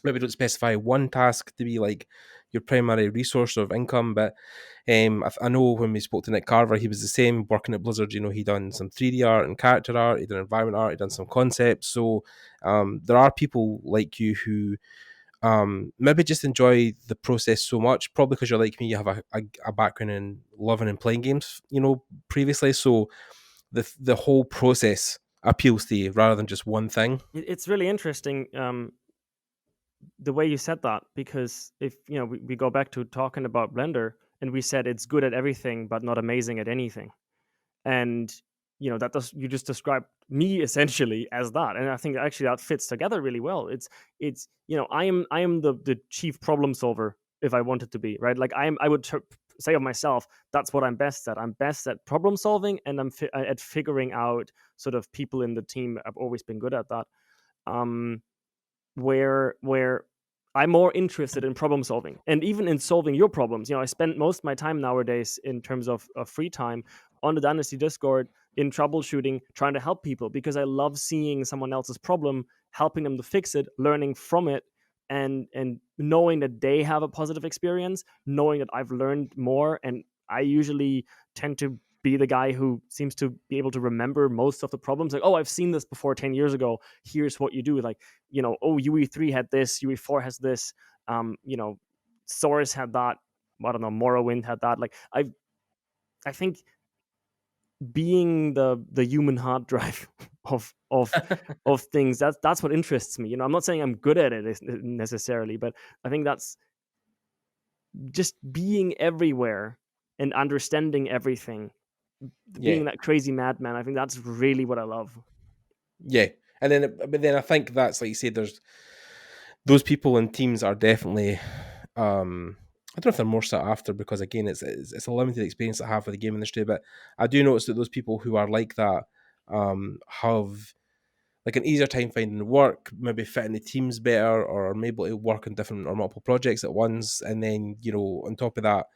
maybe don't specify one task to be like your primary resource of income. But I know when we spoke to Nick Carver, he was the same working at Blizzard. He done some 3D art and character art, he done environment art, he done some concepts. So there are people like you who maybe just enjoy the process so much, probably because you're like me, you have a background in loving and playing games, previously. So the whole process appeals to you rather than just one thing. It's really interesting, the way you said that, because if we go back to talking about Blender, and we said it's good at everything but not amazing at anything. And that does you just described me essentially as that, and I think actually that fits together really well. It's I am the chief problem solver if I wanted to be, right? Like I would say of myself, that's what I'm best at. I'm best at problem solving, and at figuring out sort of people in the team. I've always been good at that. um where I'm more interested in problem solving, and even in solving your problems. I spend most of my time nowadays in terms of free time on the Dynasty Discord in troubleshooting, trying to help people, because I love seeing someone else's problem, helping them to fix it, learning from it, and knowing that they have a positive experience, knowing that I've learned more. And I usually tend to be the guy who seems to be able to remember most of the problems. Like, oh, I've seen this before 10 years ago. Here's what you do. Like, oh, UE3 had this, UE4 has this, Source had that, I don't know, Morrowind had that. Like, I think being the human hard drive of things, that's what interests me. I'm not saying I'm good at it necessarily, but I think that's just being everywhere and understanding everything, Yeah, being that crazy madman. I think that's really what I love. yeah. And then, but then I think that's like you said. There's those people in teams are definitely. I don't know if they're more sought after because again, it's a limited experience I have with the game industry, but I do notice that those people who are like that have like an easier time finding work, maybe fitting the teams better, or maybe able to work on different or multiple projects at once. And then, on top of that,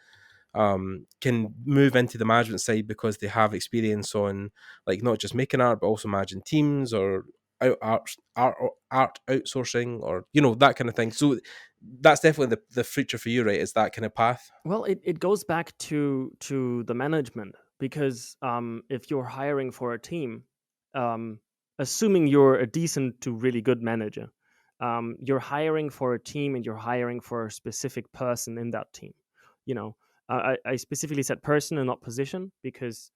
can move into the management side because they have experience on like not just making art, but also managing teams or art outsourcing or, that kind of thing. So that's definitely the future for you, right? Is that kind of path? Well, it goes back to the management, because if you're hiring for a team, um, assuming you're a decent to really good manager, you're hiring for a team and you're hiring for a specific person in that team. You know, I specifically said person and not position, because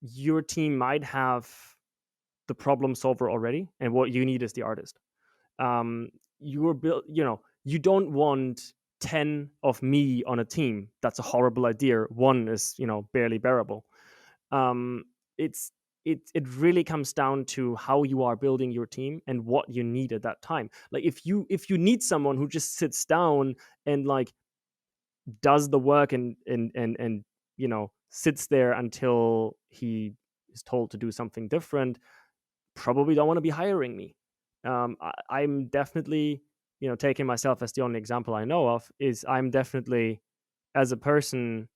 your team might have the problem solver already, and what you need is the artist. You're built, you don't want 10 of me on a team. That's a horrible idea. One is, barely bearable. um it's it really comes down to how you are building your team and what you need at that time. Like, if you need someone who just sits down and like does the work and sits there until he is told to do something different, probably don't want to be hiring me. I'm definitely, taking myself as the only example I know of, is I'm definitely, as a person,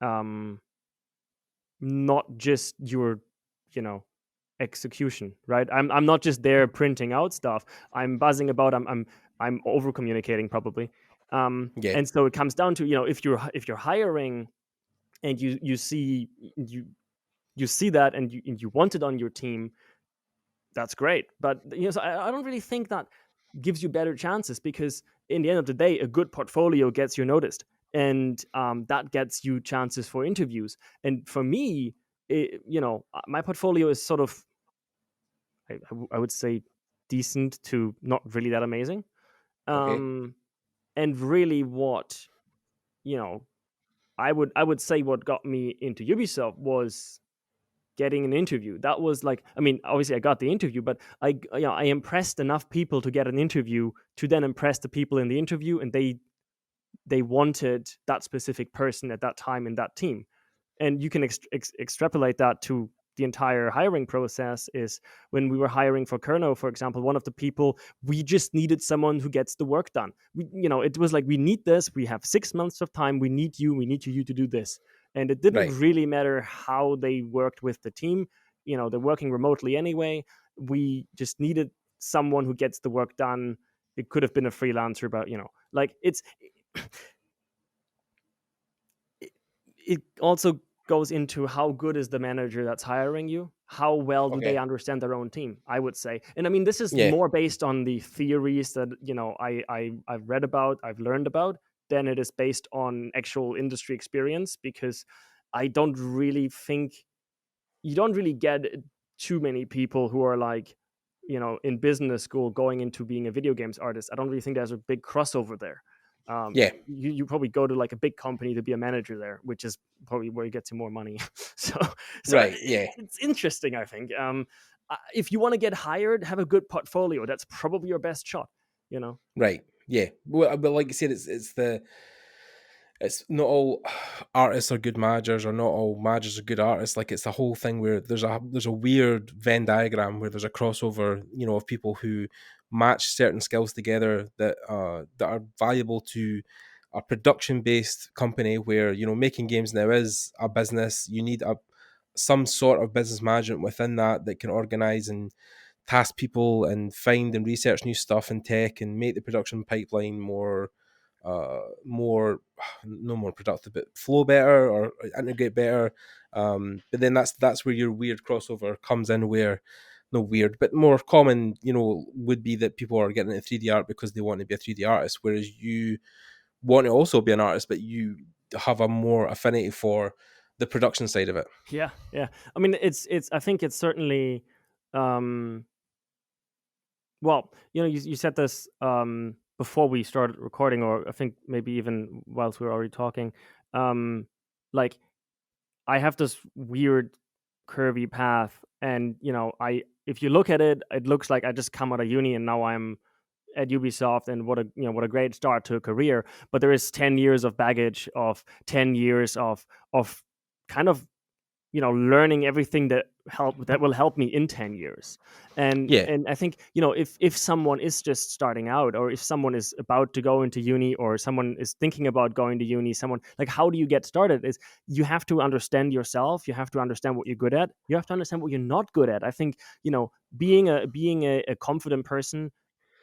um, not just your, you know, execution, right? I'm not just there printing out stuff. I'm buzzing about. I'm over communicating probably. Yeah, And so it comes down to, if you're hiring and you you see that and you want it on your team, that's great. But so I don't really think that gives you better chances, because in the end of the day, a good portfolio gets you noticed, and that gets you chances for interviews. And for me, my portfolio is sort of, I would say, decent to not really that amazing. okay. And really, what you know, I would say what got me into Ubisoft was getting an interview. That was like, I mean, obviously I got the interview, but I impressed enough people to get an interview, to then impress the people in the interview, and they wanted that specific person at that time in that team. And you can extrapolate that to the entire hiring process. Is when we were hiring for Kerno, for example, one of the people, we just needed someone who gets the work done. It was like, we need this, we have 6 months of time, we need you to do this. And it didn't Right. really matter how they worked with the team. They're working remotely anyway. We just needed someone who gets the work done. It could have been a freelancer, but like, it also goes into how good is the manager that's hiring you, how well do they Okay. understand their own team, I would say. And I mean, this is Yeah. more based on the theories that I've read about, I've learned about, than it is based on actual industry experience, because I don't really think you don't really get too many people who are like, in business school going into being a video games artist. I don't really think there's a big crossover there. Yeah. You probably go to like a big company to be a manager there, which is probably where you get to more money. so Right. Yeah. it's interesting, I think. If you want to get hired, have a good portfolio. That's probably your best shot. You know. Right. Yeah. Well, but like you said, it's not all artists are good managers, or not all managers are good artists. Like, it's the whole thing where there's a weird Venn diagram where there's a crossover, of people who match certain skills together that are valuable to a production based company where, making games now is a business. You need some sort of business management within that can organize and task people and find and research new stuff in tech and make the production pipeline more no more productive, but flow better or integrate better. But then that's where your weird crossover comes in, where no weird but more common, would be that people are getting into 3D art because they want to be a 3D artist, whereas you want to also be an artist, but you have a more affinity for the production side of it. Yeah, yeah. I mean, it's. I think it's certainly. Um, well, you said this before we started recording, or I think maybe even whilst we were already talking. Like, I have this weird curvy path, and I if you look at it, it looks like I just come out of uni and now I'm at Ubisoft, and what a great start to a career. But there is 10 years of baggage, of 10 years of kind of learning everything that will help me in 10 years. and Yeah. and I think if someone is just starting out, or if someone is about to go into uni, or someone is thinking about going to uni, someone like, how do you get started, is you have to understand yourself, you have to understand what you're good at, you have to understand what you're not good at. I think being a confident person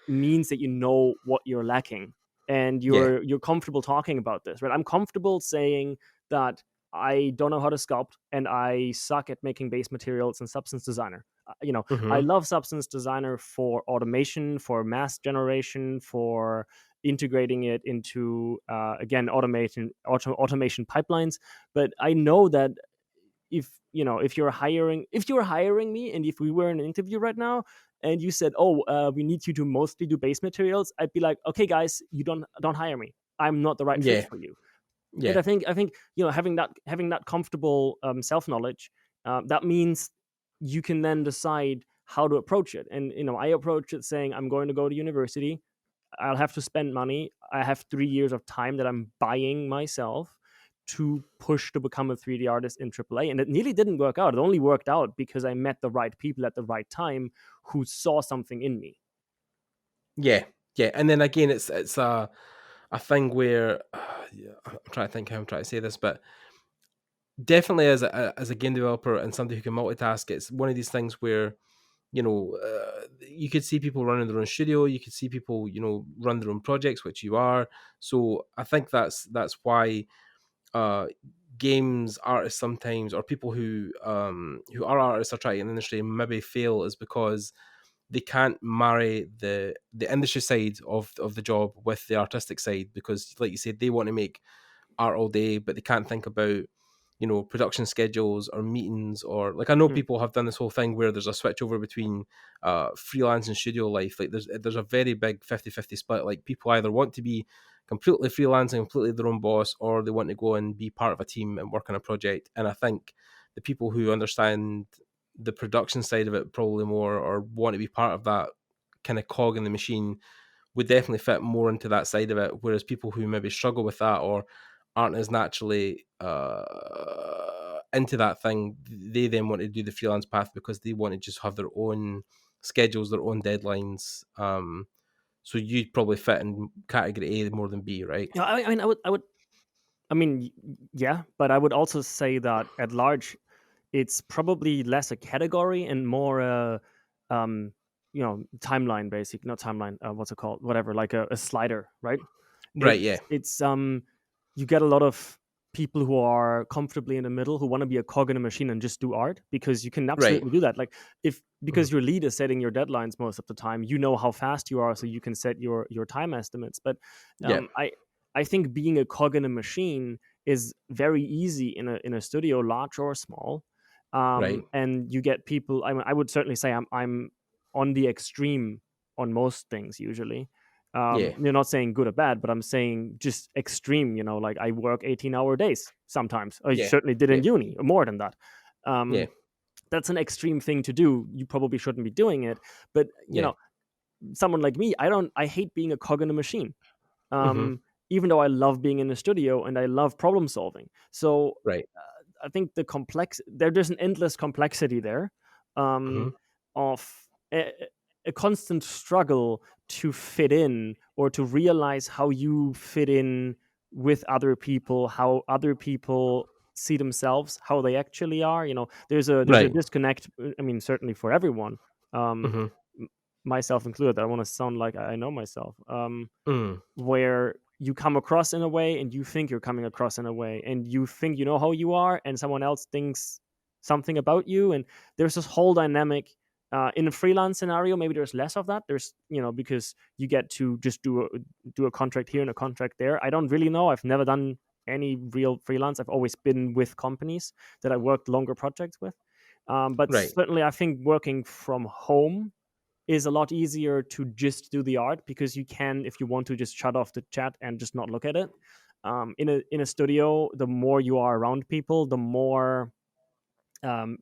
means that you know what you're lacking, and Yeah. you're comfortable talking about this, right? I'm comfortable saying that I don't know how to sculpt, and I suck at making base materials and Substance Designer. I Hmm. love Substance Designer for automation, for mass generation, for integrating it into again automation pipelines. But I know that if you're hiring me, and if we were in an interview right now, and you said, oh, we need you to mostly do base materials, I'd be like, okay guys, you don't hire me, I'm not the right fit Yeah. for you. And Yeah. I think having that comfortable self-knowledge, that means you can then decide how to approach it. And I approach it saying, I'm going to go to university, I'll have to spend money. I have 3 years of time that I'm buying myself to push to become a 3D artist in AAA. And it nearly didn't work out. It only worked out because I met the right people at the right time who saw something in me. Yeah. Yeah. And then again, it's a thing where yeah, I'm trying to think how I'm trying to say this, but definitely as a game developer and somebody who can multitask, it's one of these things where you could see people running their own studio, you could see people run their own projects, which you are. So I think that's why uh games artists sometimes, or people who are artists are trying in the industry and maybe fail, is because they can't marry the industry side of the job with the artistic side, because like you said, they want to make art all day, but they can't think about production schedules or meetings, or like I know Mm. people have done this whole thing where there's a switch over between freelance and studio life. Like there's a very big 50-50 split. Like people either want to be completely freelance and completely their own boss, or they want to go and be part of a team and work on a project. And I think the people who understand the production side of it probably more, or want to be part of that kind of cog in the machine, would definitely fit more into that side of it. Whereas people who maybe struggle with that, or aren't as naturally into that thing, they then want to do the freelance path because they want to just have their own schedules, their own deadlines. So you'd probably fit in category A more than B, right? I mean, I mean, yeah, but I would also say that at large, it's probably less a category and more a, um, timeline basic, not timeline. What's it called? Whatever, like a slider, right? Right. Yeah. It's you get a lot of people who are comfortably in the middle, who want to be a cog in a machine and just do art, because you can Right. absolutely do that. Like, if Mhm. because your lead is setting your deadlines most of the time, you know how fast you are, so you can set your time estimates. But Yeah. I think being a cog in a machine is very easy in a studio, large or small. Right. And you get people. I would certainly say I'm on the extreme on most things usually. Yeah. You're not saying good or bad, but I'm saying just extreme. Like I work 18-hour days sometimes. I Yeah. certainly did Yeah. in uni, or more than that. Yeah. That's an extreme thing to do. You probably shouldn't be doing it. But Yeah. someone like me, I hate being a cog in a machine. Mm-hmm. Even though I love being in the studio and I love problem solving. So Right. I think there's an endless complexity there, Mm-hmm. um, of a constant struggle to fit in, or to realize how you fit in with other people, how other people see themselves, how they actually are. There's a Right. disconnect. I mean, certainly for everyone, um, Mm-hmm. myself included. I don't want to sound like I know myself. Mm. Where you come across in a way and you think you're coming across in a way and you think you know how you are and someone else thinks something about you, and there's this whole dynamic. In a freelance scenario, maybe there's less of that. There's, because you get to just do a contract here and a contract there. I don't really know. I've never done any real freelance. I've always been with companies that I worked longer projects with. But Right. certainly I think working from home is a lot easier to just do the art, because you can, if you want to, just shut off the chat and just not look at it. In a studio, the more you are around people, um,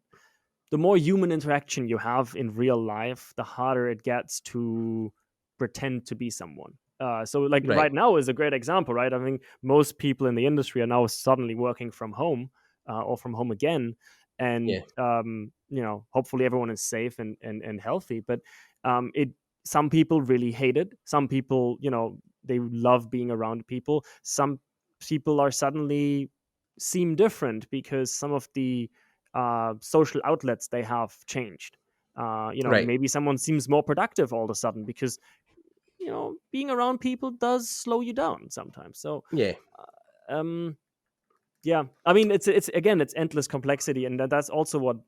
the more human interaction you have in real life, the harder it gets to pretend to be someone. So, like Right. right now is a great example, right? I think most people in the industry are now suddenly working from home, or from home again, Yeah. and hopefully everyone is safe and healthy. But it some people really hate it. Some people, they love being around people. Some people are suddenly seem different because some of the social outlets they have changed. Right. Maybe someone seems more productive all of a sudden because being around people does slow you down sometimes. So, Yeah. um, yeah, I mean, it's again, it's endless complexity, and that's also what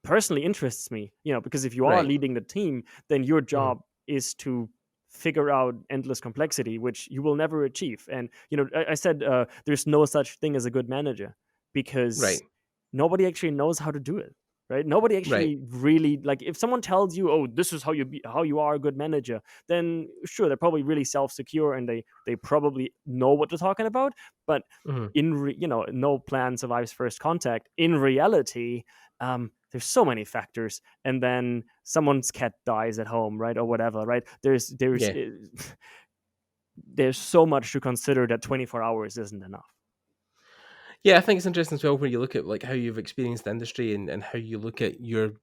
personally interests me. Because if you are Right. leading the team, then your Mm-hmm. job is to figure out endless complexity, which you will never achieve. And I said, there's no such thing as a good manager, because Right. nobody actually knows how to do it. Right? Nobody Right. actually really, like, if someone tells you, "Oh, this is how you are a good manager," then sure, they're probably really self-secure and they probably know what they're talking about. But Mm-hmm. no plan survives first contact. In reality, there's so many factors, and then someone's cat dies at home, right, or whatever, right? Yeah. There's so much to consider that 24 hours isn't enough. Yeah, I think it's interesting as well when you look at like how you've experienced the industry and how you look at your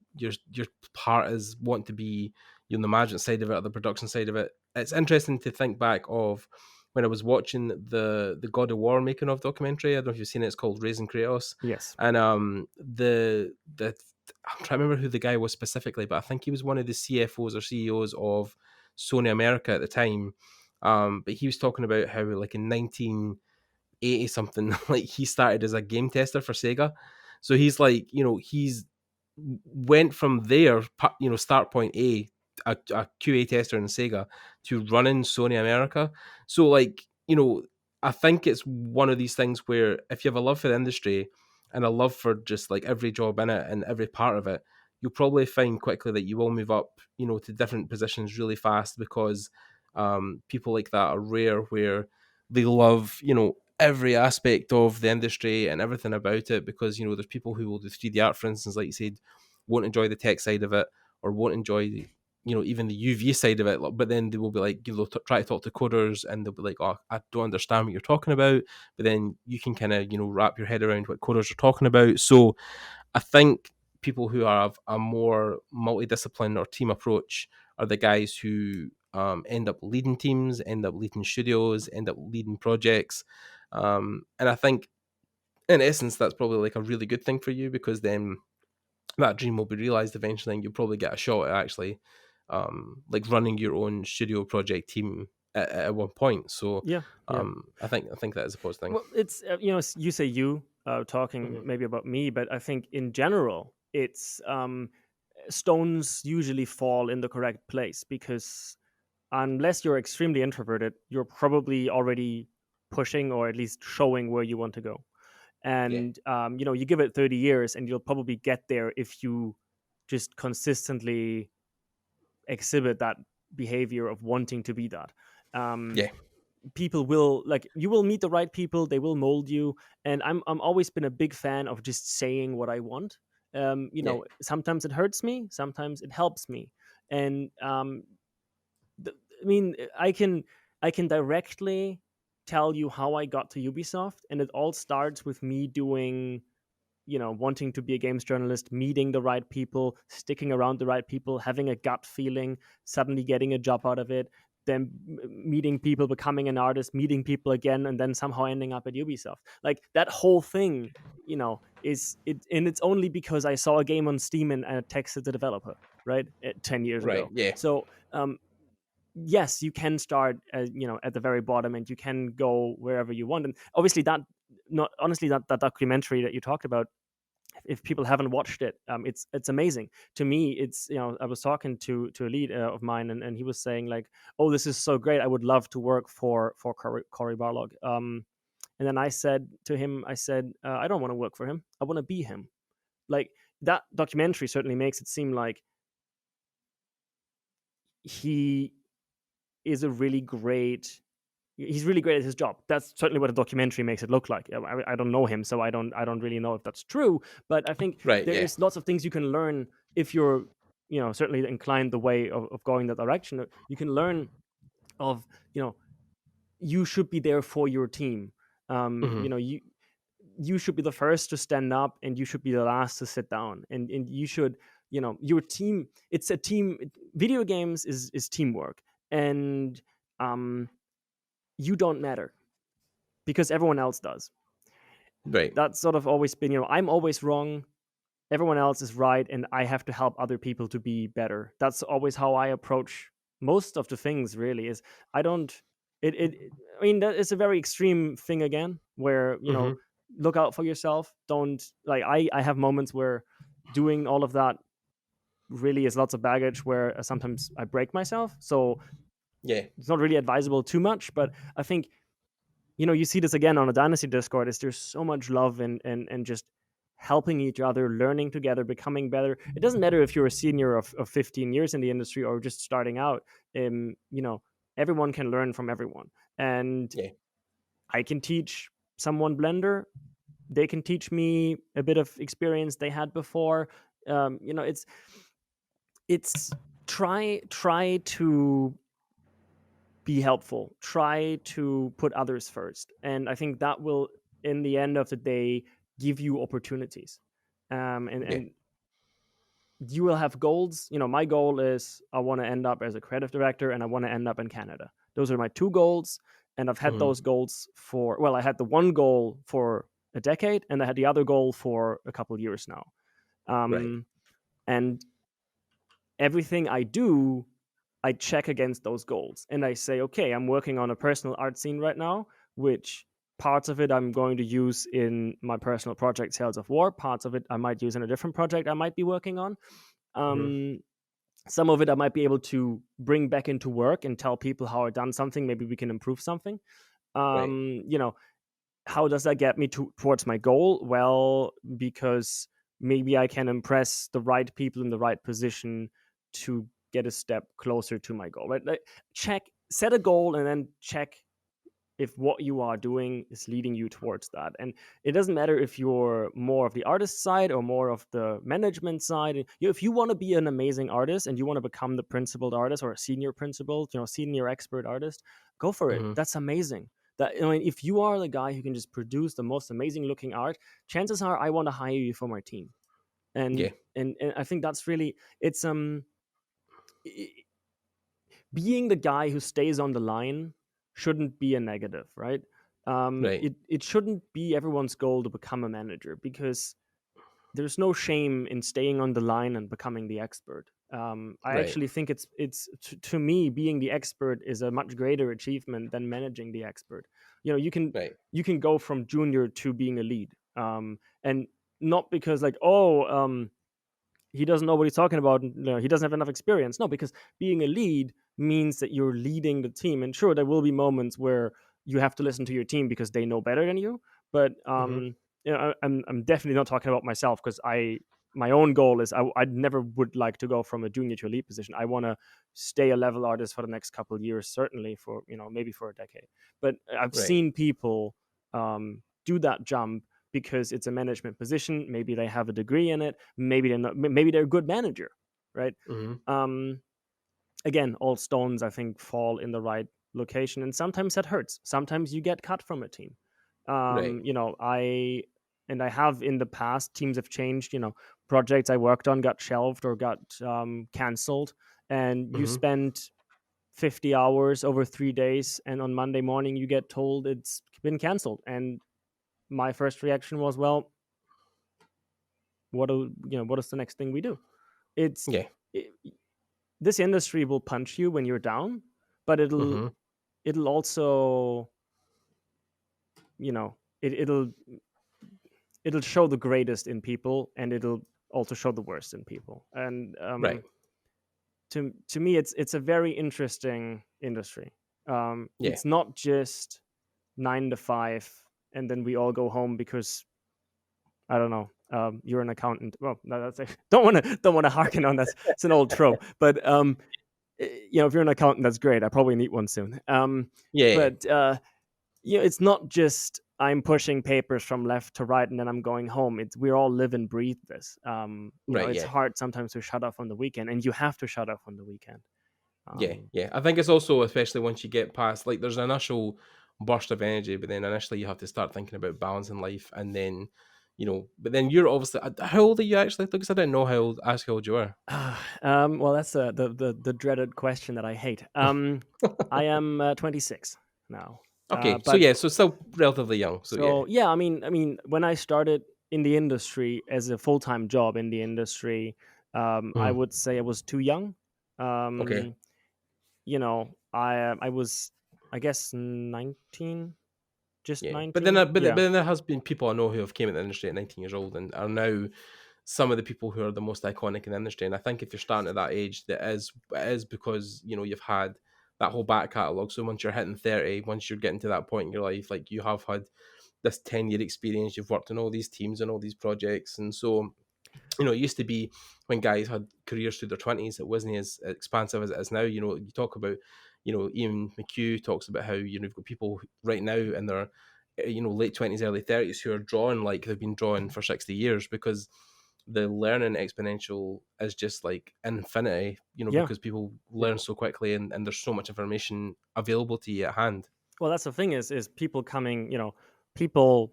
part as wanting to be the management side of it or the production side of it. It's interesting to think back of when I was watching the God of War making of documentary. I don't know if you've seen it. It's called Raising Kratos, Yes. and the I'm trying to remember who the guy was specifically, but I think he was one of the CFOs or CEOs of Sony America at the time. But he was talking about how like in 1980 something like he started as a game tester for Sega, so he's like he's went from there, start point a QA tester in Sega, to running Sony America. So like I think it's one of these things where if you have a love for the industry and a love for just like every job in it and every part of it, you'll probably find quickly that you will move up to different positions really fast, because people like that are rare, where they love every aspect of the industry and everything about it, because there's people who will do 3D art, for instance, like you said, won't enjoy the tech side of it, or won't enjoy even the UV side of it, but then they will be like try to talk to coders and they'll be like, oh, I don't understand what you're talking about, but then you can kind of wrap your head around what coders are talking about. So I think people who have a more multidiscipline or team approach are the guys who end up leading teams, end up leading studios, end up leading projects. And I think, in essence, that's probably like a really good thing for you, because then that dream will be realized eventually, and you'll probably get a shot at actually like running your own studio project team at one point. So Yeah. Yeah. I think that is a positive thing. Well, it's you say you talking Mm-hmm. maybe about me, but I think in general, it's stones usually fall in the correct place, because unless you're extremely introverted, you're probably already pushing, or at least showing where you want to go. Yeah. And you give it 30 years and you'll probably get there if you just consistently exhibit that behavior of wanting to be that. Yeah. People will, like, you will meet the right people, they will mold you. And I'm always been a big fan of just saying what I want. Yeah. Sometimes it hurts me, sometimes it helps me. And I mean, I can directly tell you how I got to Ubisoft, and it all starts with me doing, wanting to be a games journalist, meeting the right people, sticking around the right people, having a gut feeling, suddenly getting a job out of it, then meeting people, becoming an artist, meeting people again, and then somehow ending up at Ubisoft. Like that whole thing, is it, and it's only because I saw a game on Steam and I texted the developer, right, 10 years Right. ago. Yeah. So yes, you can start at the very bottom, and you can go wherever you want. And obviously that, not honestly, that documentary that you talked about, if people haven't watched it, it's amazing. To me, it's, I was talking to a lead of mine, and he was saying like, oh, this is so great, I would love to work for Cory Barlog. And then I said to him, I said, I don't want to work for him, I want to be him. Like, that documentary certainly makes it seem like he is a really great he's really great at his job. That's certainly what the documentary makes it look like. I don't know him, so I don't really know if that's true. But I think Right. there Yeah. is lots of things you can learn if you're, certainly inclined the way of going that direction. You can learn of, you should be there for your team. Hmm. You should be the first to stand up, and you should be the last to sit down. And you should, your team. It's a team. Video games is teamwork, and you don't matter because everyone else does. Right. That's sort of always been, I'm always wrong, everyone else is right, and I have to help other people to be better. That's always how I approach most of the things, really. Is I don't it I mean, that is a very extreme thing again, where, Hmm. look out for yourself. Don't, like, I have moments where doing all of that really is lots of baggage, where sometimes I break myself. So Yeah. it's not really advisable too much. But I think, you see this again on a Dynasty Discord, is there's so much love and just helping each other, learning together, becoming better. It doesn't matter if you're a senior of 15 years in the industry or just starting out. Everyone can learn from everyone. And Yeah. I can teach someone Blender, they can teach me a bit of experience they had before. It's try to be helpful, try to put others first, and I think that will, in the end of the day, give you opportunities. And Yeah. you will have goals. My goal is, I want to end up as a creative director, and I want to end up in Canada. Those are my two goals. And I've had Hmm. those goals for, well, I had the one goal for a decade, and I had the other goal for a couple years now. Right. And everything I do, I check against those goals, and I say, okay, I'm working on a personal art scene right now, which parts of it I'm going to use in my personal project Sales of War, parts of it I might use in a different project I might be working on. Hmm. um, some of it I might be able to bring back into work and tell people how I've done something, maybe we can improve something. Right. You know, how does that get me towards my goal? Well, because maybe I can impress the right people in the right position to get a step closer to my goal, right? Like, set a goal, and then check if what you are doing is leading you towards that. And it doesn't matter if you're more of the artist side or more of the management side. If you want to be an amazing artist and you want to become the principled artist or a senior principal, senior expert artist, go for it. Hmm. That's amazing. That, if you are the guy who can just produce the most amazing looking art, chances are I want to hire you for my team. And Yeah. and I think that's really, it's being the guy who stays on the line shouldn't be a negative, right? Right. It shouldn't be everyone's goal to become a manager, because there's no shame in staying on the line and becoming the expert. I Right. actually think it's to me, being the expert is a much greater achievement than managing the expert. You can Right. go from junior to being a lead, and not because, like, oh, he doesn't know what he's talking about, he doesn't have enough experience. No, because being a lead means that you're leading the team, and sure, there will be moments where you have to listen to your team because they know better than you. But Hmm. I'm definitely not talking about myself, because my own goal is I never would like to go from a junior to a lead position. I want to stay a level artist for the next couple of years, certainly for maybe for a decade. But I've Right. seen people do that jump because it's a management position. Maybe they have a degree in it. Maybe they're not. Maybe they're a good manager, right? Hmm. Um, Again, all stones I think fall in the right location, and sometimes that hurts. Sometimes you get cut from a team. Right. I have in the past, teams have changed. Projects I worked on got shelved or got canceled, and you Hmm. spend 50 hours over 3 days, and on Monday morning you get told it's been canceled. And my first reaction was, well, what is the next thing we do? It's Yeah. it, this industry will punch you when you're down, but it'll Hmm. it'll also, you know it'll show the greatest in people, and it'll also show the worst in people. And Right. to me, it's a very interesting industry. Yeah. It's not just 9 to 5 and then we all go home because, I don't know, you're an accountant. Well, no, that's don't want to harken on that. It's an old trope. But if you're an accountant, that's great. I probably need one soon. Yeah. But it's not just I'm pushing papers from left to right and then I'm going home. It's we all live and breathe this. Right. It's Yeah. hard sometimes to shut off on the weekend, and you have to shut off on the weekend. Yeah, Um, yeah. I think it's also, especially once you get past, like, there's an initial burst of energy, but then initially you have to start thinking about balancing life, and then, but then you're obviously, how old are you actually? Because I didn't know ask how old you were. well, that's the dreaded question that I hate. I am 26 now, Okay, so but yeah, so still relatively young. So yeah. so yeah, I mean, when I started in the industry as a full time job in the industry, I Mhm. would say I was too young. Okay. Um, I was, I guess, 19, just Yeah, but then 19. but Yeah. then there has been people I know who have came into the industry at 19 years old and are now some of the people who are the most iconic in the industry. And I think if you're starting at that age, it is because you've had that whole back catalogue. So once you're hitting 30, once you're getting to that point in your life, like, you have had this 10-year experience, you've worked on all these teams and all these projects, and so it used to be when guys had careers through their 20s, it wasn't as expansive as it is now. You talk about, Ian McHugh talks about how, you've got people right now in their, late 20s, early 30s who are drawing like they've been drawing for 60 years because the learning exponential is just like infinity, Yeah. because people Yeah. learn so quickly, and there's so much information available to you at hand. Well, that's the thing is people coming, people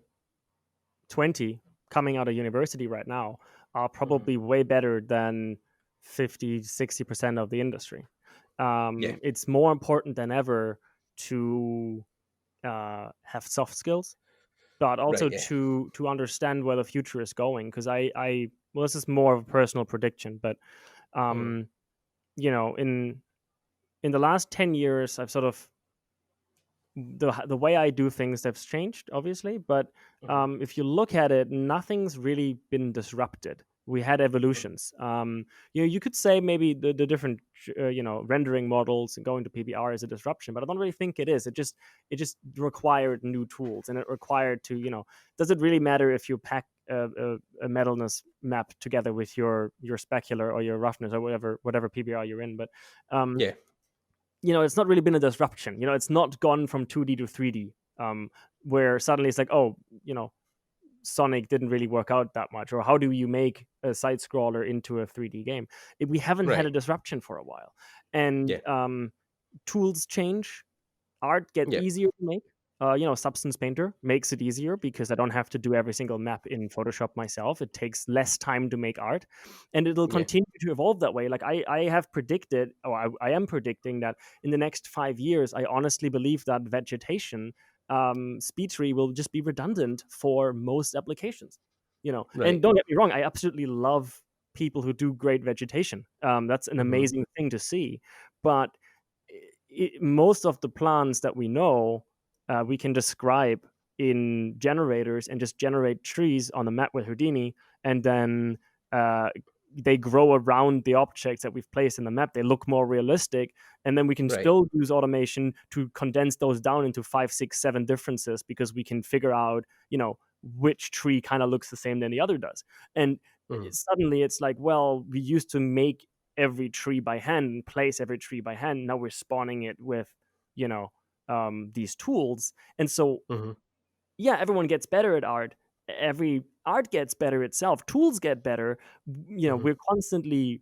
20 coming out of university right now are Mhm. probably way better than 50-60% of the industry. Yeah, It's more important than ever to have soft skills, but right, also yeah. to understand where the future is going. Because well, this is more of a personal prediction, but Mhm. um, in the last 10 years, I've sort of the way I do things has changed, obviously. But Mhm. if you look at it, nothing's really been disrupted. We had Mhm. evolutions. You could say maybe the different rendering models and going to PBR is a disruption, but I don't really think it is. It just required new tools, and it required to Does it really matter if you pack a metalness map together with your specular or your roughness or whatever PBR you're in? But um, Yeah, it's not really been a disruption. It's not gone from 2D to 3D, where suddenly it's like, oh, Sonic didn't really work out that much, or how do you make a side scroller into a 3D game? We haven't had right. a disruption for a while, and Yeah, tools change, art get yeah, easier to make. Substance Painter makes it easier because I don't have to do every single map in Photoshop myself. It takes less time to make art, and it'll yeah. continue to evolve that way. Like I have predicted, or I am predicting that in the next 5 years, I honestly believe that vegetation speed tree will just be redundant for most applications. And Right. don't get me wrong, I absolutely love people who do great vegetation. That's an Mhm. amazing thing to see, but most of the plants that we know, we can describe in generators and just generate trees on the map with Houdini, and then uh, they grow around the objects that we've placed in the map. They look more realistic, and then we can Right. still use automation to condense those down into 5, 6, 7 differences because we can figure out, which tree kind of looks the same than the other does. And Mm-hmm. suddenly it's like, well, we used to make every tree by hand and place every tree by hand. Now we're spawning it with, you know, these tools. And so, Mm-hmm. yeah, everyone gets better at art. Every art gets better itself. Tools get better. You know, Mm-hmm. we're constantly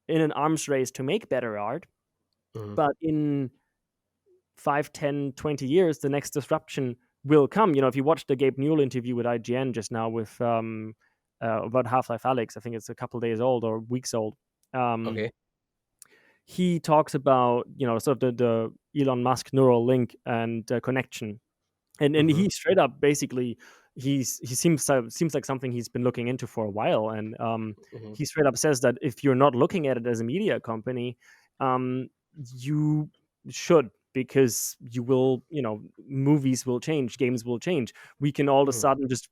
in an arms race to make better art. Mm-hmm. But in 5, 10, 20 years, the next disruption will come. You know, if you watch the Gabe Newell interview with IGN just now with about Half-Life Alyx, I think it's a couple days old or weeks old. Okay. He talks about, you know, sort of the Elon Musk neural link and connection, and Mm-hmm. he straight up basically he seems like something he's been looking into for a while, and Mm-hmm. he straight up says that if you're not looking at it as a media company, um, you should, because you will, you know, movies will change, games will change. We can all of a Mm-hmm. sudden just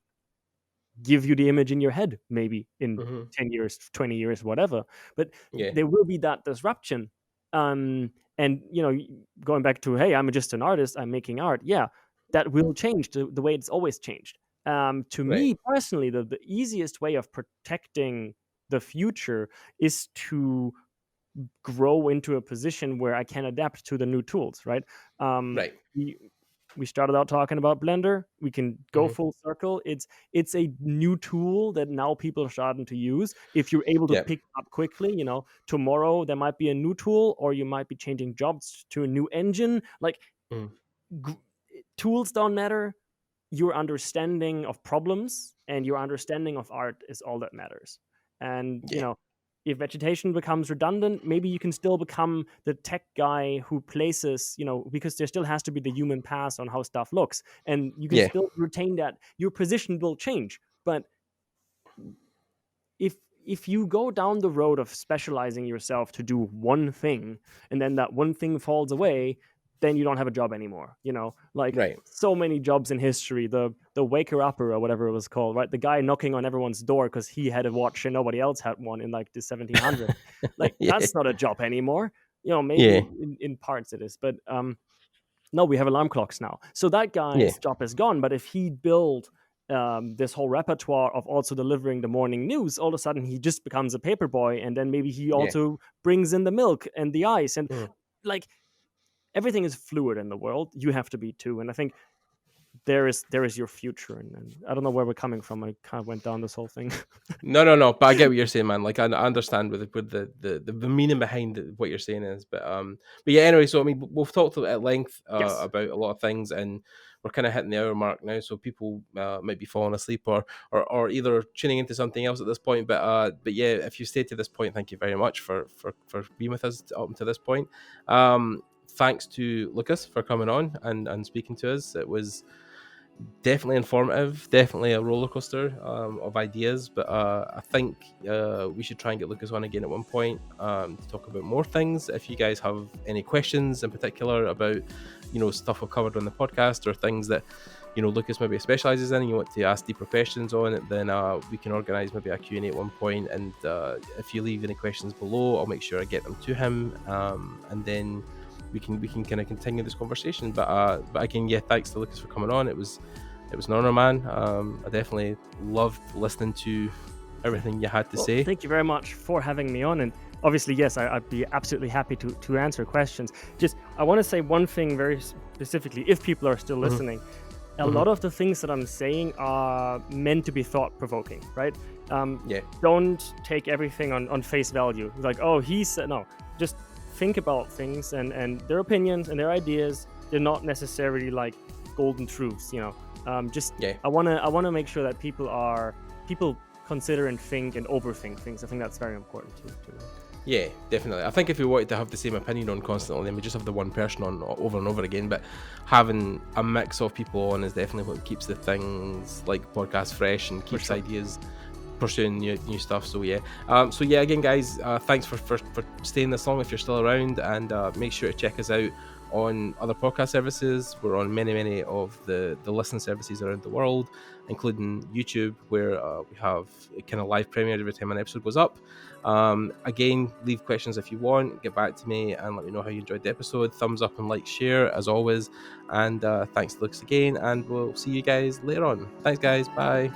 give you the image in your head, maybe in Mm-hmm. 10 years, 20 years, whatever. But Yeah. there will be that disruption. And, you know, going back to, hey, I'm just an artist, I'm making art. Yeah, that will change the way it's always changed. To Right. me personally, the easiest way of protecting the future is to grow into a position where I can adapt to the new tools, right? Um, Right. we we started out talking about Blender. We can go Mm-hmm. full circle. It's a new tool that now people are starting to use. If you're able to Yeah. pick it up quickly, you know, tomorrow there might be a new tool, or you might be changing jobs to a new engine. Like, Mm-hmm. g- tools don't matter. Your understanding of problems and your understanding of art is all that matters. And, you Yeah. know, if vegetation becomes redundant, maybe you can still become the tech guy who places, you know, because there still has to be the human pass on how stuff looks, and you can Yeah. still retain that. Your position will change, but if if you go down the road of specializing yourself to do one thing, and then that one thing falls away, then you don't have a job anymore. You know, like Right. so many jobs in history, the waker upper or whatever it was called, right? The guy knocking on everyone's door because he had a watch and nobody else had one in like the 1700s. Like, Yeah. that's not a job anymore. You know, maybe Yeah. in parts it is, but no, we have alarm clocks now. So that Yeah. guy's job is gone. But if he built this whole repertoire of also delivering the morning news, all of a sudden he just becomes a paper boy, and then maybe he Yeah. also brings in the milk and the ice, and Mm. like, everything is fluid in the world. You have to be too, and I think there is your future. And I don't know where we're coming from. I kind of went down this whole thing. No, no, no. But I get what you're saying, man. Like I understand with the meaning behind what you're saying is, but yeah. Anyway, so I mean, we've talked at length Yes. about a lot of things, and we're kind of hitting the hour mark now. So people might be falling asleep or either tuning into something else at this point. But yeah, if you stayed to this point, thank you very much for being with us up to this point. Thanks to Lucas for coming on and speaking to us. It was definitely informative, definitely a roller coaster of ideas. But I think we should try and get Lucas on again at one point to talk about more things. If you guys have any questions in particular about, stuff we've covered on the podcast or things that, Lucas maybe specializes in, and you want to ask deeper questions on it, then we can organize maybe a Q&A at one point. And if you leave any questions below, I'll make sure I get them to him, and then we can kind of continue this conversation. But again, yeah, thanks to Lucas for coming on. It was an honor, man. I definitely loved listening to everything you had to say. Thank you very much for having me on. And obviously, yes, I'd be absolutely happy to answer questions. Just, I want to say one thing very specifically, if people are still listening. A lot of the things that I'm saying are meant to be thought-provoking, right? Yeah. Don't take everything on face value. Like, oh, he said, no. Just think about things and their opinions and their ideas. They're not necessarily like golden truths, you know. Yeah. I wanna make sure that people consider and think and overthink things. I think that's very important too. Yeah, definitely. I think if we wanted to have the same opinion on constantly, then we just have the one person on over and over again. But having a mix of people on is definitely what keeps the things like podcasts fresh and keeps ideas pursuing new stuff. So yeah. Again, guys, thanks for staying this long if you're still around, and make sure to check us out on other podcast services. We're on many of the listen services around the world, including YouTube, where we have a kind of live premiere every time an episode goes up. Again, leave questions if you want, get back to me and let me know how you enjoyed the episode. Thumbs up and like, share as always, and thanks to Lucas again, and we'll see you guys later on. Thanks guys, bye.